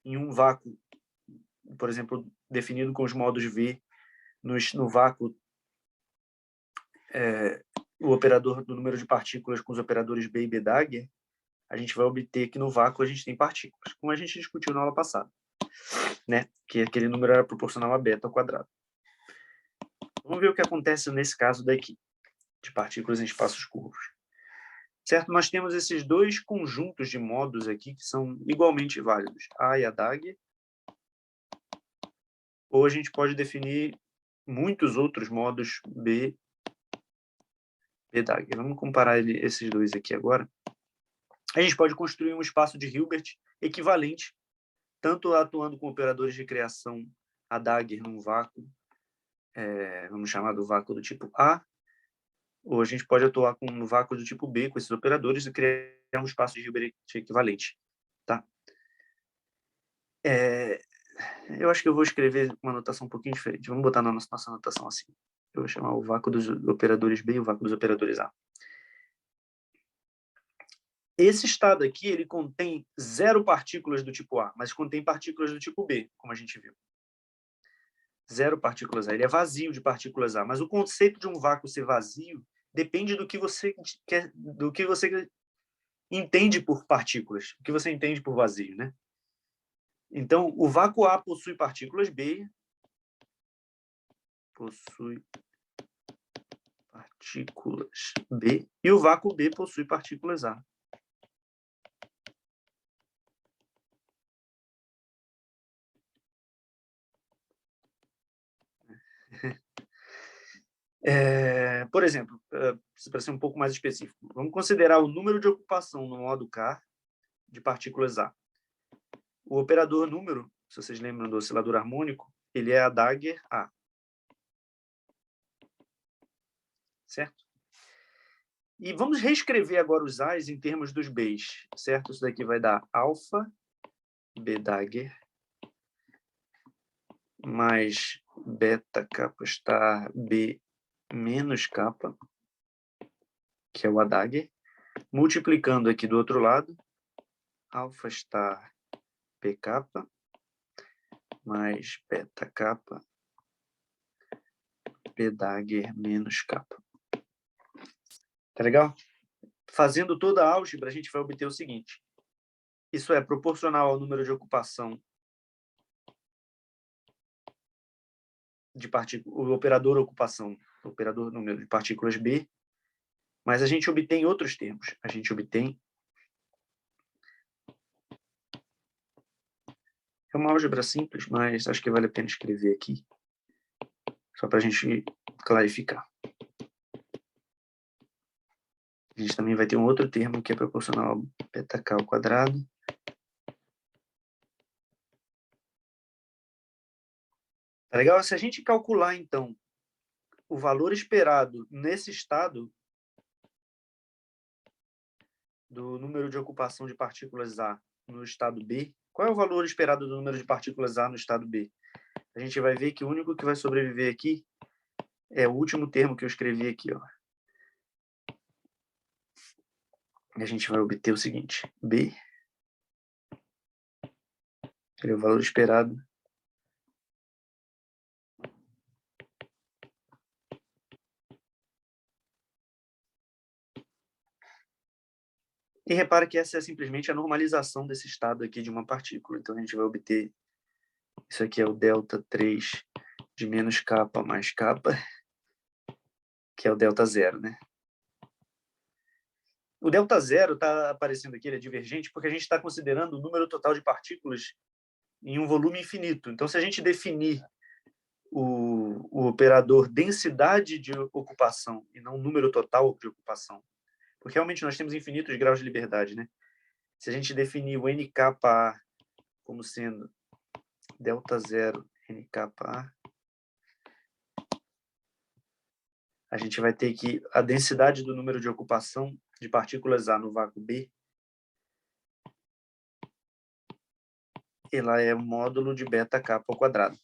em um vácuo, por exemplo, definido com os modos V, no vácuo, o operador do número de partículas com os operadores B e B Dagger, a gente vai obter que no vácuo a gente tem partículas, como a gente discutiu na aula passada, né? Que aquele número era proporcional a beta ao quadrado. Vamos ver o que acontece nesse caso daqui, de partículas em espaços curvos. Certo? Nós temos esses dois conjuntos de modos aqui que são igualmente válidos, A e a Dagger, ou a gente pode definir muitos outros modos B e Dagger. Vamos comparar esses dois aqui agora. A gente pode construir um espaço de Hilbert equivalente, tanto atuando com operadores de criação a Dagger num vácuo, vamos chamar do vácuo do tipo A, ou a gente pode atuar com um vácuo do tipo B com esses operadores e criar um espaço de Hilbert equivalente. Tá? Eu acho que eu vou escrever uma notação um pouquinho diferente. Vamos botar na nossa notação assim. Eu vou chamar o vácuo dos operadores B e o vácuo dos operadores A. Esse estado aqui, ele contém 0 partículas do tipo A, mas contém partículas do tipo B, como a gente viu. 0 partículas A. Ele é vazio de partículas A, mas o conceito de um vácuo ser vazio depende do que você quer, do que você entende por partículas, o que você entende por vazio, né? Então, o vácuo A possui partículas B, e o vácuo B possui partículas A. Por exemplo, para ser um pouco mais específico, vamos considerar o número de ocupação no modo K de partículas A. O operador número, se vocês lembram do oscilador harmônico, ele é a Dagger A. Certo? E vamos reescrever agora os A's em termos dos B's, certo? Isso daqui vai dar alfa B Dagger mais beta capa star B menos capa, que é o A Dagger, multiplicando aqui do outro lado, alfa star P capa mais beta capa P Dagger menos capa. Tá legal? Fazendo toda a álgebra, a gente vai obter o seguinte. Isso é proporcional ao número de ocupação de partículas, o operador ocupação, o operador número de partículas B, mas a gente obtém outros termos. A gente obtém... É uma álgebra simples, mas acho que vale a pena escrever aqui, só para a gente clarificar. A gente também vai ter um outro termo que é proporcional ao beta-k ao quadrado. Tá legal? Se a gente calcular, então, o valor esperado nesse estado do número de ocupação de partículas A no estado B, qual é o valor esperado do número de partículas A no estado B? A gente vai ver que o único que vai sobreviver aqui é o último termo que eu escrevi aqui, ó. E a gente vai obter o seguinte, B, é o valor esperado e repara que essa é simplesmente a normalização desse estado aqui de uma partícula. Então, a gente vai obter, isso aqui é o delta 3 de menos capa mais capa, que é o delta zero, né? O delta zero está aparecendo aqui, ele é divergente, porque a gente está considerando o número total de partículas em um volume infinito. Então, se a gente definir o operador densidade de ocupação e não número total de ocupação, porque realmente nós temos infinitos graus de liberdade, né? Se a gente definir o NK como sendo ΔZ NKA, a gente vai ter que a densidade do número de ocupação de partículas A no vácuo B, ela é o módulo de beta-K ao quadrado.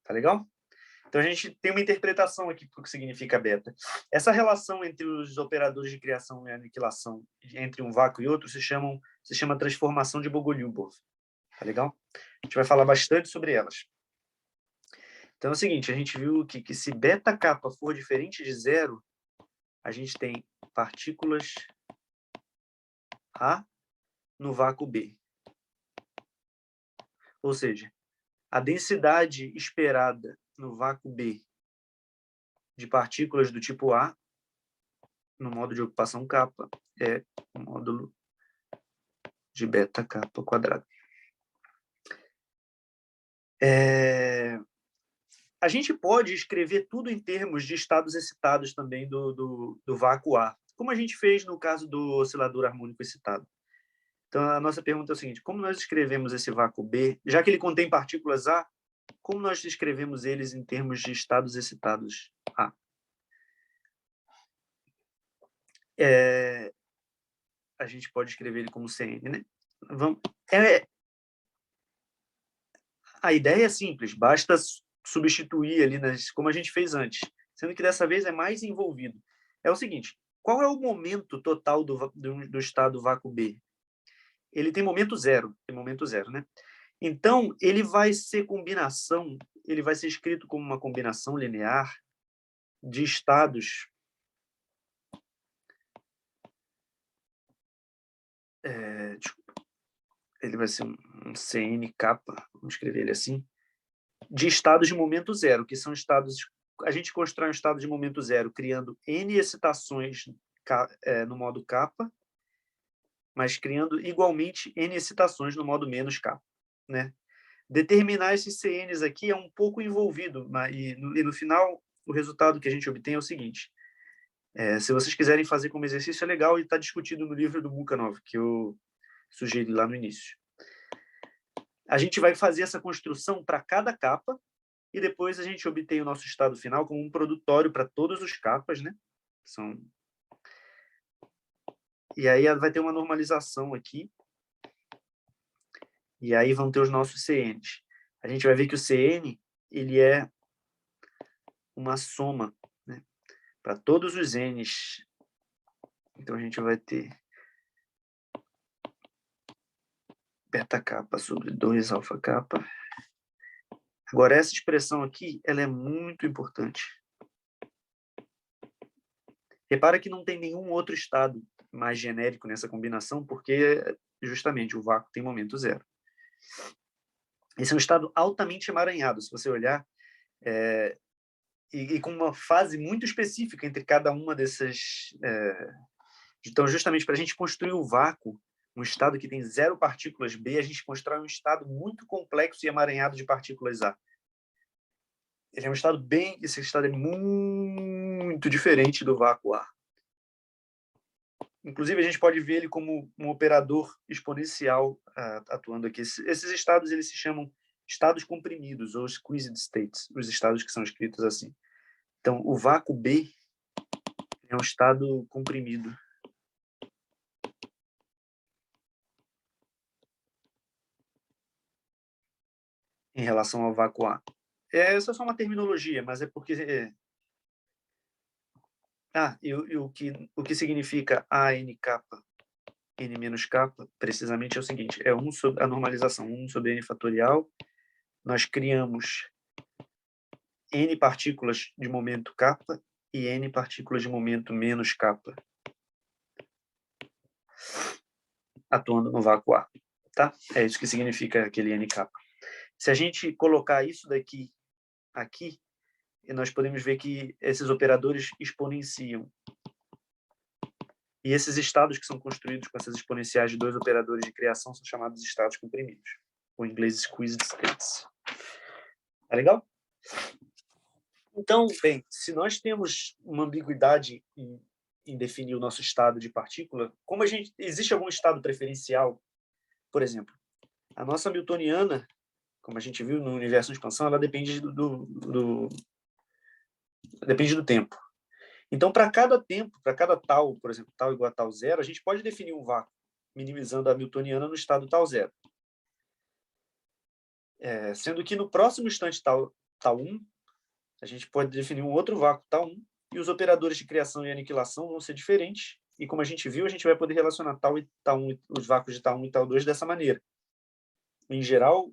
Tá legal? Então, a gente tem uma interpretação aqui do que significa beta. Essa relação entre os operadores de criação e aniquilação, entre um vácuo e outro, se chama transformação de Bogoliubov. Tá legal? A gente vai falar bastante sobre elas. Então, é o seguinte, a gente viu que se beta-K for diferente de zero, a gente tem partículas A no vácuo B. Ou seja, a densidade esperada no vácuo B de partículas do tipo A, no modo de ocupação kappa, é o módulo de beta-K ao quadrado. A gente pode escrever tudo em termos de estados excitados também do vácuo A, como a gente fez no caso do oscilador harmônico excitado. Então, a nossa pergunta é o seguinte: como nós escrevemos esse vácuo B, já que ele contém partículas A, como nós escrevemos eles em termos de estados excitados A? A gente pode escrever ele como CN, né? A ideia é simples, basta substituir ali, como a gente fez antes, sendo que dessa vez é mais envolvido. É o seguinte: qual é o momento total do estado vácuo B? Ele tem momento zero, né? Então, ele vai ser escrito como uma combinação linear de estados ele vai ser um CNK, vamos escrever ele assim, de estados de momento zero, que são estados... A gente constrói um estado de momento zero criando N excitações no modo kappa, mas criando igualmente N excitações no modo menos kappa, né? Determinar esses CNs aqui é um pouco envolvido, e no final, o resultado que a gente obtém é o seguinte: se vocês quiserem fazer como exercício, é legal, e está discutido no livro do Mukhanov, que eu sugeri lá no início. A gente vai fazer essa construção para cada capa, e depois a gente obtém o nosso estado final como um produtório para todos os capas, né? E aí vai ter uma normalização aqui, e aí vão ter os nossos CNs. A gente vai ver que o CN ele é uma soma, né, para todos os Ns. Então, a gente vai ter beta-K sobre 2 alfa-K. Agora, essa expressão aqui, ela é muito importante. Repara que não tem nenhum outro estado mais genérico nessa combinação, porque, justamente, o vácuo tem momento zero. Esse é um estado altamente emaranhado, se você olhar, e com uma fase muito específica entre cada uma dessas... Então, justamente para a gente construir o vácuo, um estado que tem zero partículas B, a gente constrói um estado muito complexo e emaranhado de partículas A. Ele é um estado esse estado é muito diferente do vácuo A. Inclusive, a gente pode ver ele como um operador exponencial atuando aqui. Esses estados eles se chamam estados comprimidos, ou squeezed states, os estados que são escritos assim. Então, o vácuo B é um estado comprimido. Em relação ao vácuo A. Essa é só uma terminologia, mas é porque... e o que significa ANK, N menos K, precisamente é o seguinte: é 1 sobre a normalização, 1 sobre N fatorial. Nós criamos N partículas de momento K e N partículas de momento menos K, atuando no vácuo A. Tá? É isso que significa aquele NK. Se a gente colocar isso daqui aqui, nós podemos ver que esses operadores exponenciam. E esses estados que são construídos com essas exponenciais de 2 operadores de criação são chamados de estados comprimidos, ou em inglês squeezed states. Tá legal? Então, bem, se nós temos uma ambiguidade em definir o nosso estado de partícula, existe algum estado preferencial por exemplo, a nossa newtoniana, como a gente viu no universo de expansão, ela depende depende do tempo. Então, para cada tempo, para cada tal, por exemplo, tal igual a tal zero, a gente pode definir um vácuo, minimizando a newtoniana no estado tal zero. Sendo que no próximo instante tal 1, a gente pode definir um outro vácuo tal 1, e os operadores de criação e aniquilação vão ser diferentes, e como a gente viu, a gente vai poder relacionar tal e tal 1, os vácuos de tal 1 e tal 2 dessa maneira. Em geral,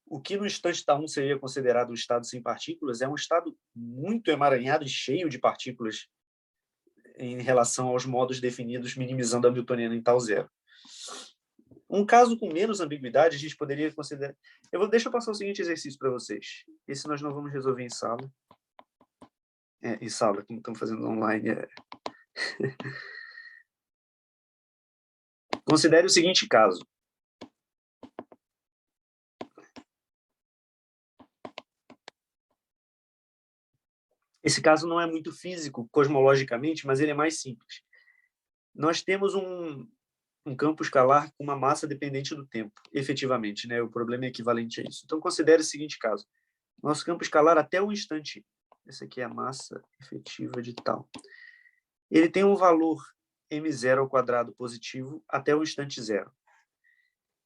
o que no instante tal 1 seria considerado um estado sem partículas é um estado muito emaranhado e cheio de partículas em relação aos modos definidos, minimizando a newtoniana em tal zero. Um caso com menos ambiguidade, a gente poderia considerar... Deixa eu passar o seguinte exercício para vocês. Esse nós não vamos resolver em sala. Em sala, como estamos fazendo online. Considere o seguinte caso. Esse caso não é muito físico, cosmologicamente, mas ele é mais simples. Nós temos um campo escalar com uma massa dependente do tempo, efetivamente, né? O problema é equivalente a isso. Então, considere o seguinte caso. Nosso campo escalar até o instante, essa aqui é a massa efetiva de tal. Ele tem um valor m0 ao quadrado positivo até o instante zero.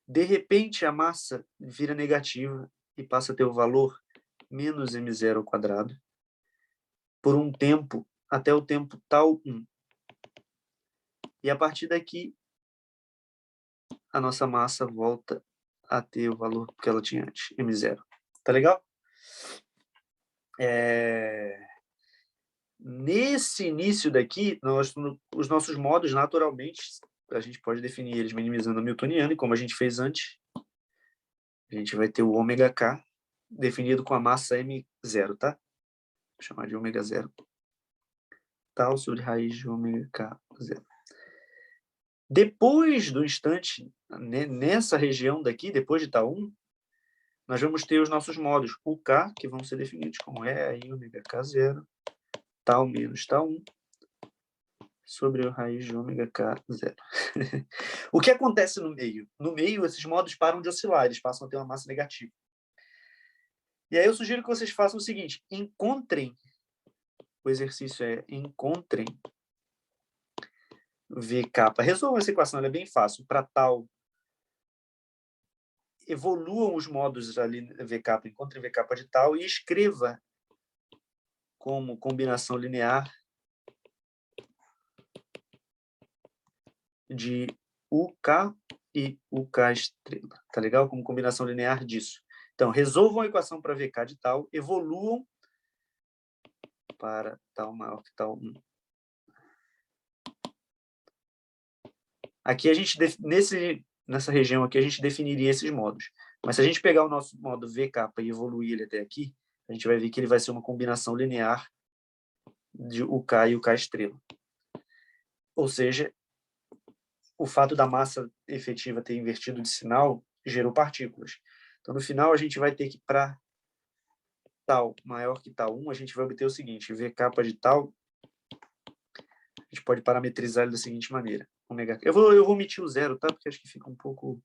De repente, a massa vira negativa e passa a ter o valor menos m0 ao quadrado por um tempo até o tempo tal 1. E a partir daqui, a nossa massa volta a ter o valor que ela tinha antes, m0. Tá legal? Nesse início daqui, os nossos modos, naturalmente, a gente pode definir eles minimizando a newtoniana, e como a gente fez antes, a gente vai ter o ômega-k definido com a massa m0, tá? Vou chamar de ômega 0. Tal sobre raiz de ômega-k 0. Depois do instante, nessa região daqui, depois de tal 1, nós vamos ter os nossos modos, o k, que vão ser definidos como aí ômega-k 0, tal menos tal 1, sobre a raiz de ômega-k 0. O que acontece no meio? No meio, esses modos param de oscilar, eles passam a ter uma massa negativa. E aí eu sugiro que vocês façam o seguinte, encontrem, o exercício é encontrem VK. Resolvam essa equação, ela é bem fácil. Para tal, evoluam os modos ali, VK, encontrem VK de tal, e escreva como combinação linear de UK e UK estrela. Tá legal? Como combinação linear disso. Então, resolvam a equação para VK de tal, evoluam para tal maior que tal 1. Aqui, nessa região aqui, a gente definiria esses modos. Mas se a gente pegar o nosso modo VK e evoluir ele até aqui, a gente vai ver que ele vai ser uma combinação linear de UK e UK estrela. Ou seja, o fato da massa efetiva ter invertido de sinal gerou partículas. Então, no final, a gente vai ter que, para tal maior que tal 1, a gente vai obter o seguinte, VK de tal, a gente pode parametrizar ele da seguinte maneira. Ômega. Eu vou omitir o zero, tá? Porque acho que fica um pouco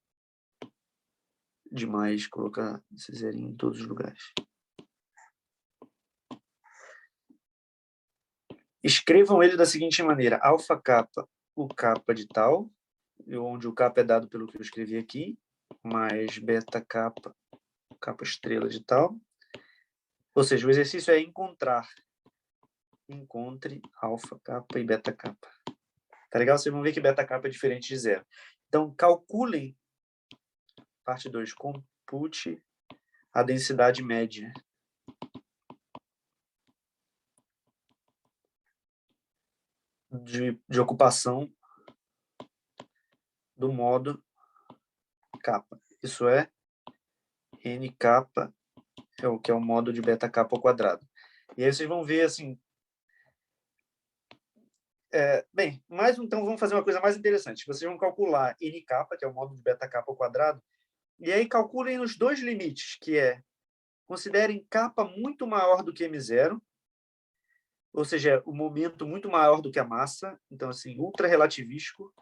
demais colocar esse zerinho em todos os lugares. Escrevam ele da seguinte maneira, alfa capa, o capa de tal, onde o capa é dado pelo que eu escrevi aqui, mais beta capa, capa estrela de tal. Ou seja, o exercício é encontre alfa capa e beta capa. Tá legal? Vocês vão ver que beta capa é diferente de zero. Então, calculem, parte 2, compute a densidade média de ocupação do modo capa. Isso é n capa, que é o modo de beta capa ao quadrado. E aí vocês vão ver assim... bem, então vamos fazer uma coisa mais interessante. Vocês vão calcular n capa, que é o modo de beta capa ao quadrado, e aí calculem os dois limites, que é, considerem capa muito maior do que m0, ou seja, o momento muito maior do que a massa, então assim, ultra relativístico,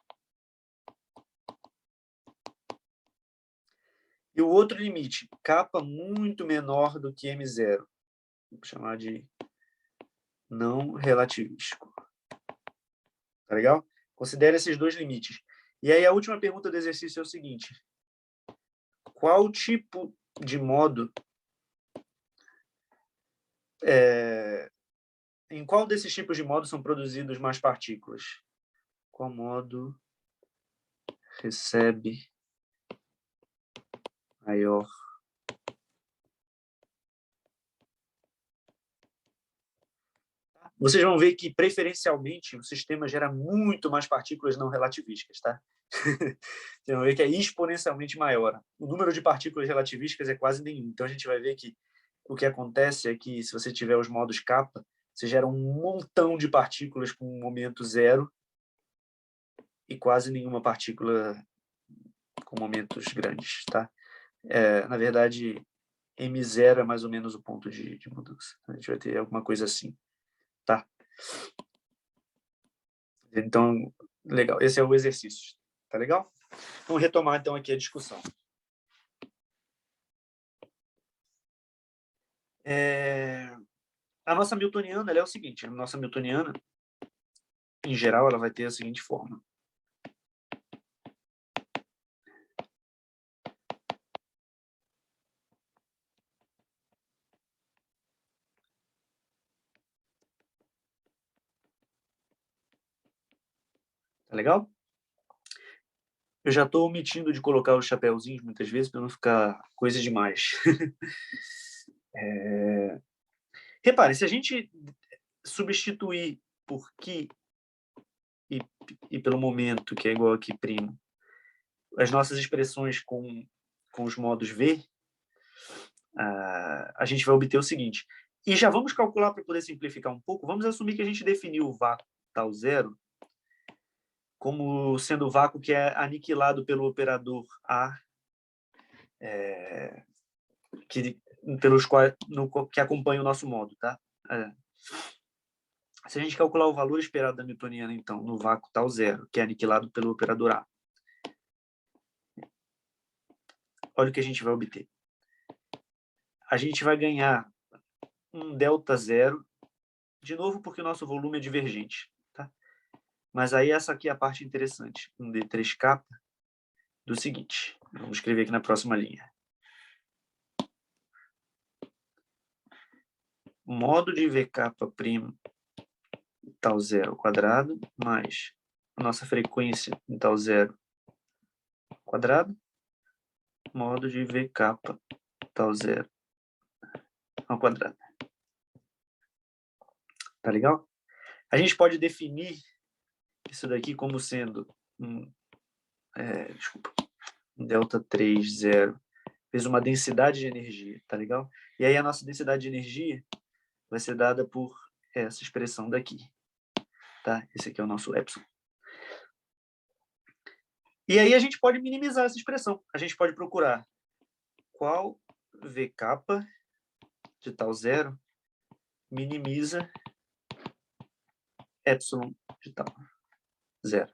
E o outro limite, kappa muito menor do que M0. Vou chamar de não relativístico. Tá legal? Considere esses dois limites. E aí a última pergunta do exercício é o seguinte: qual tipo de modo... em qual desses tipos de modo são produzidos mais partículas? Qual modo recebe maior? Vocês vão ver que, preferencialmente, o sistema gera muito mais partículas não relativísticas, tá? Vocês vão ver que é exponencialmente maior. O número de partículas relativísticas é quase nenhum. Então, a gente vai ver que o que acontece é que, se você tiver os modos kappa, você gera um montão de partículas com um momento zero e quase nenhuma partícula com momentos grandes, tá? Na verdade, M0 é mais ou menos o ponto de mudança. A gente vai ter alguma coisa assim, tá? Então, legal. Esse é o exercício, tá legal? Vamos retomar, então, aqui a discussão. A nossa newtoniana, ela é o seguinte: a nossa newtoniana, em geral, ela vai ter a seguinte forma. Tá legal? Eu já estou omitindo de colocar os chapéuzinhos muitas vezes para não ficar coisa demais. Repare, se a gente substituir por que e pelo momento, que é igual a que primo, as nossas expressões com os modos V, a gente vai obter o seguinte. E já vamos calcular, para poder simplificar um pouco, vamos assumir que a gente definiu o vácuo tal zero como sendo o vácuo que é aniquilado pelo operador A, que acompanha o nosso modo, tá? Se a gente calcular o valor esperado da newtoniana, então, no vácuo tal zero, que é aniquilado pelo operador A, olha o que a gente vai obter. A gente vai ganhar um delta zero, de novo porque o nosso volume é divergente, tá? Mas aí essa aqui é a parte interessante, um D3K do seguinte, vamos escrever aqui na próxima linha. Modo de VK' tal zero quadrado, mais a nossa frequência em tal zero quadrado, modo de VK tal zero ao quadrado. Tá legal? A gente pode definir isso daqui como sendo um delta 3, 0, vezes uma densidade de energia, tá legal? E aí a nossa densidade de energia vai ser dada por essa expressão daqui, tá? Esse aqui é o nosso epsilon. E aí a gente pode minimizar essa expressão. A gente pode procurar qual VK de tal zero minimiza epsilon de tal zero.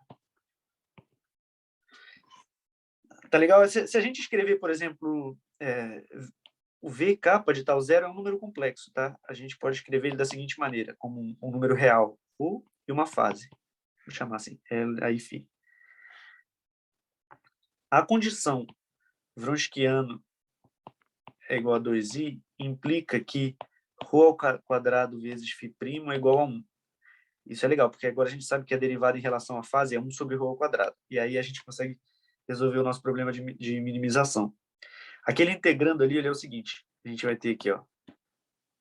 Tá legal? Se a gente escrever, por exemplo, o VK de tal zero é um número complexo, tá? A gente pode escrever ele da seguinte maneira, como um número real, ou e uma fase. Vou chamar assim, aí φ. A condição Wronskiano é igual a 2i implica que ρ ao quadrado vezes φ' é igual a 1. Isso é legal, porque agora a gente sabe que a derivada em relação à fase é 1 sobre ρ ao quadrado. E aí a gente consegue resolver o nosso problema de minimização. Aquele integrando ali, ele é o seguinte. A gente vai ter aqui, ó,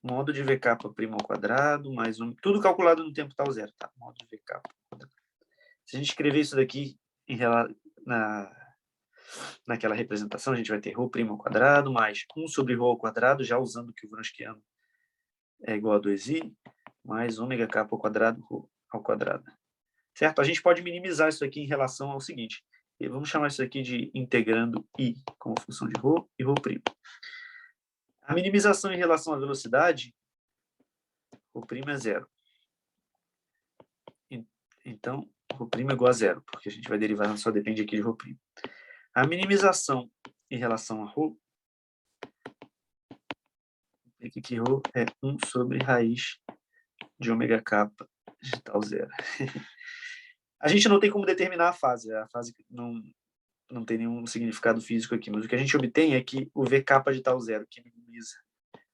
modo de VK' ao quadrado, mais um... Tudo calculado no tempo tal zero, tá? Modo de VK ao quadrado. Se a gente escrever isso daqui naquela representação, a gente vai ter ρ' ao quadrado, mais 1 sobre ρ ao quadrado, já usando que o Wronskiano é igual a 2i, mais ômega k ao quadrado, ρ ao quadrado. Certo? A gente pode minimizar isso aqui em relação ao seguinte. Vamos chamar isso aqui de integrando i como função de ρ e ρ'O'. A minimização em relação à velocidade, ρ' é zero. Então, ρ' é igual a zero, porque a gente vai derivar, só depende aqui de ρ'. A minimização em relação a ρ, que ρ é 1 sobre raiz de ômega kappa de tal zero. A gente não tem como determinar a fase não tem nenhum significado físico aqui, mas o que a gente obtém é que o V kappa de tal zero, que minimiza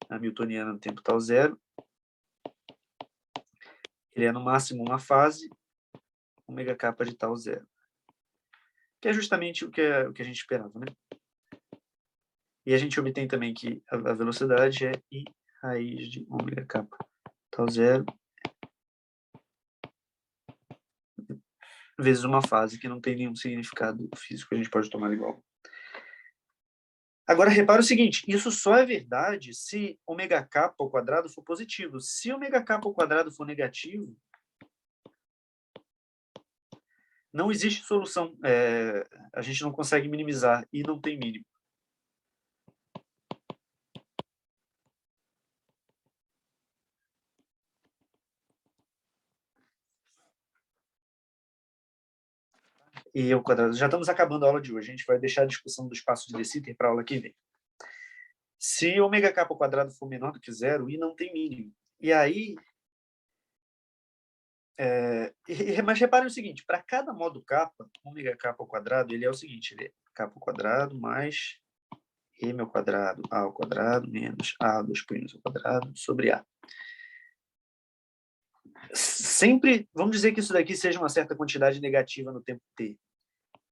a newtoniana no tempo tal zero, ele é no máximo uma fase, ômega kappa de tal zero. Que é justamente o que a gente esperava, né? E a gente obtém também que a velocidade é I raiz de ômega kappa tal zero vezes uma fase que não tem nenhum significado físico, a gente pode tomar igual. Agora, repara o seguinte, isso só é verdade se ômega kappa ao quadrado for positivo. Se ômega kappa ao quadrado for negativo, não existe solução. A gente não consegue minimizar e não tem mínimo. E ao quadrado. Já estamos acabando a aula de hoje. A gente vai deixar a discussão do espaço de De Sitter para a aula que vem. Se ômega kappa ao quadrado for menor do que zero, I não tem mínimo. E aí... mas reparem o seguinte, para cada modo kappa, ômega kappa ao quadrado, ele é o seguinte, ele é kappa ao quadrado mais m ao quadrado, a ao quadrado, menos a, 2 ao quadrado, sobre a. Sempre, vamos dizer que isso daqui seja uma certa quantidade negativa no tempo t.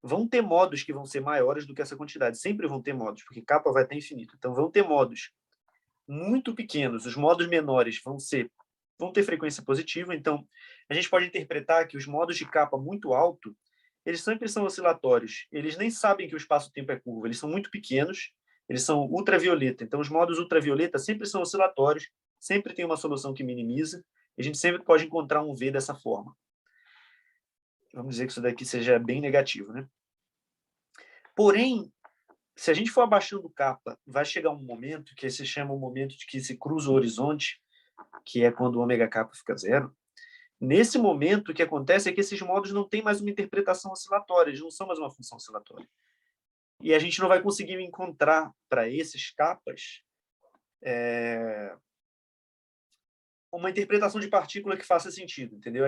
Vão ter modos que vão ser maiores do que essa quantidade. Sempre vão ter modos, porque kappa vai até infinito. Então, vão ter modos muito pequenos. Os modos menores vão ter frequência positiva. Então, a gente pode interpretar que os modos de kappa muito alto, eles sempre são oscilatórios. Eles nem sabem que o espaço-tempo é curva. Eles são muito pequenos. Eles são ultravioleta. Então, os modos ultravioleta sempre são oscilatórios. Sempre tem uma solução que minimiza. A gente sempre pode encontrar um V dessa forma. Vamos dizer que isso daqui seja bem negativo, né? Porém, se a gente for abaixando o kappa, vai chegar um momento que se chama o momento de que se cruza o horizonte, que é quando o ômega kappa fica zero. Nesse momento, o que acontece é que esses modos não têm mais uma interpretação oscilatória, eles não são mais uma função oscilatória. E a gente não vai conseguir encontrar para esses kappas uma interpretação de partícula que faça sentido, entendeu? A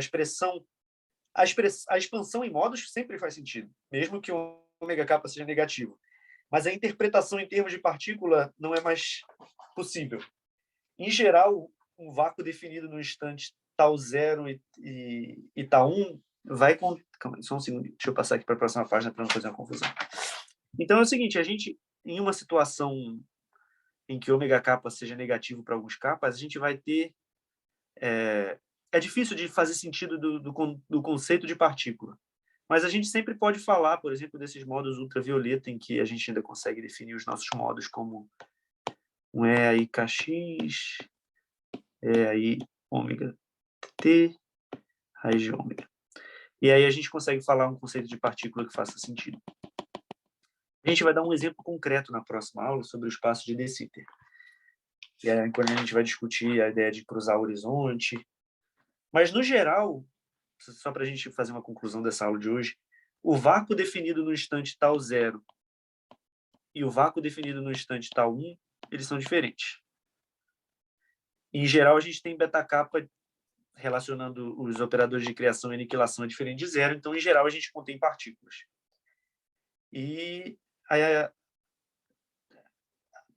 expansão em modos sempre faz sentido, mesmo que o ômega kappa seja negativo. Mas a interpretação em termos de partícula não é mais possível. Em geral, um vácuo definido no instante tal 0 e tal 1 vai com... Calma aí, só um segundo. Deixa eu passar aqui para a próxima página para não fazer uma confusão. Então é o seguinte, a gente, em uma situação em que ômega kappa seja negativo para alguns kappas, a gente vai ter... É difícil de fazer sentido do conceito de partícula. Mas a gente sempre pode falar, por exemplo, desses modos ultravioleta, em que a gente ainda consegue definir os nossos modos como um E aí kx, E aí ômega t, raiz de ômega. E aí a gente consegue falar um conceito de partícula que faça sentido. A gente vai dar um exemplo concreto na próxima aula sobre o espaço de De Sitter. E aí, quando a gente vai discutir a ideia de cruzar o horizonte. Mas, no geral, só para a gente fazer uma conclusão dessa aula de hoje, o vácuo definido no instante tal 0 e o vácuo definido no instante tal 1, eles são diferentes. Em geral, a gente tem beta kappa relacionando os operadores de criação e aniquilação é diferente de zero, então, em geral, a gente contém partículas. E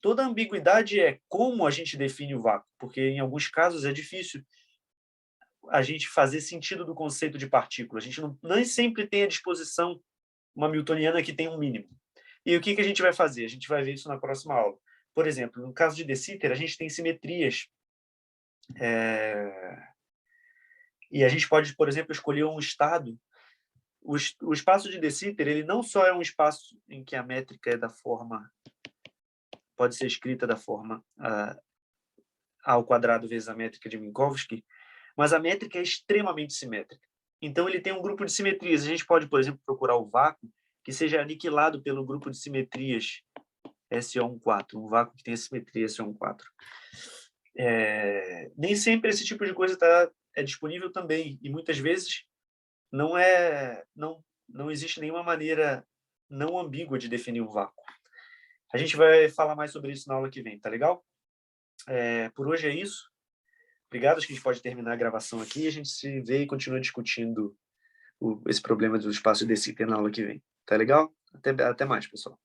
toda a ambiguidade é como a gente define o vácuo, porque, em alguns casos, é difícil a gente fazer sentido do conceito de partícula. A gente nem sempre tem à disposição uma newtoniana que tem um mínimo. E o que a gente vai fazer? A gente vai ver isso na próxima aula. Por exemplo, no caso de De Sitter, a gente tem simetrias. E a gente pode, por exemplo, escolher um estado. O espaço de De Sitter, ele não só é um espaço em que a métrica é da forma... pode ser escrita da forma a ao quadrado vezes a métrica de Minkowski, mas a métrica é extremamente simétrica. Então, ele tem um grupo de simetrias. A gente pode, por exemplo, procurar o vácuo que seja aniquilado pelo grupo de simetrias SO14, um vácuo que tem a simetria SO14. Nem sempre esse tipo de coisa é disponível também, e muitas vezes não existe nenhuma maneira não ambígua de definir um vácuo. A gente vai falar mais sobre isso na aula que vem, tá legal? Por hoje é isso. Obrigado, acho que a gente pode terminar a gravação aqui e a gente se vê e continua discutindo esse problema do espaço de Sitter na aula que vem. Tá legal? Até mais, pessoal.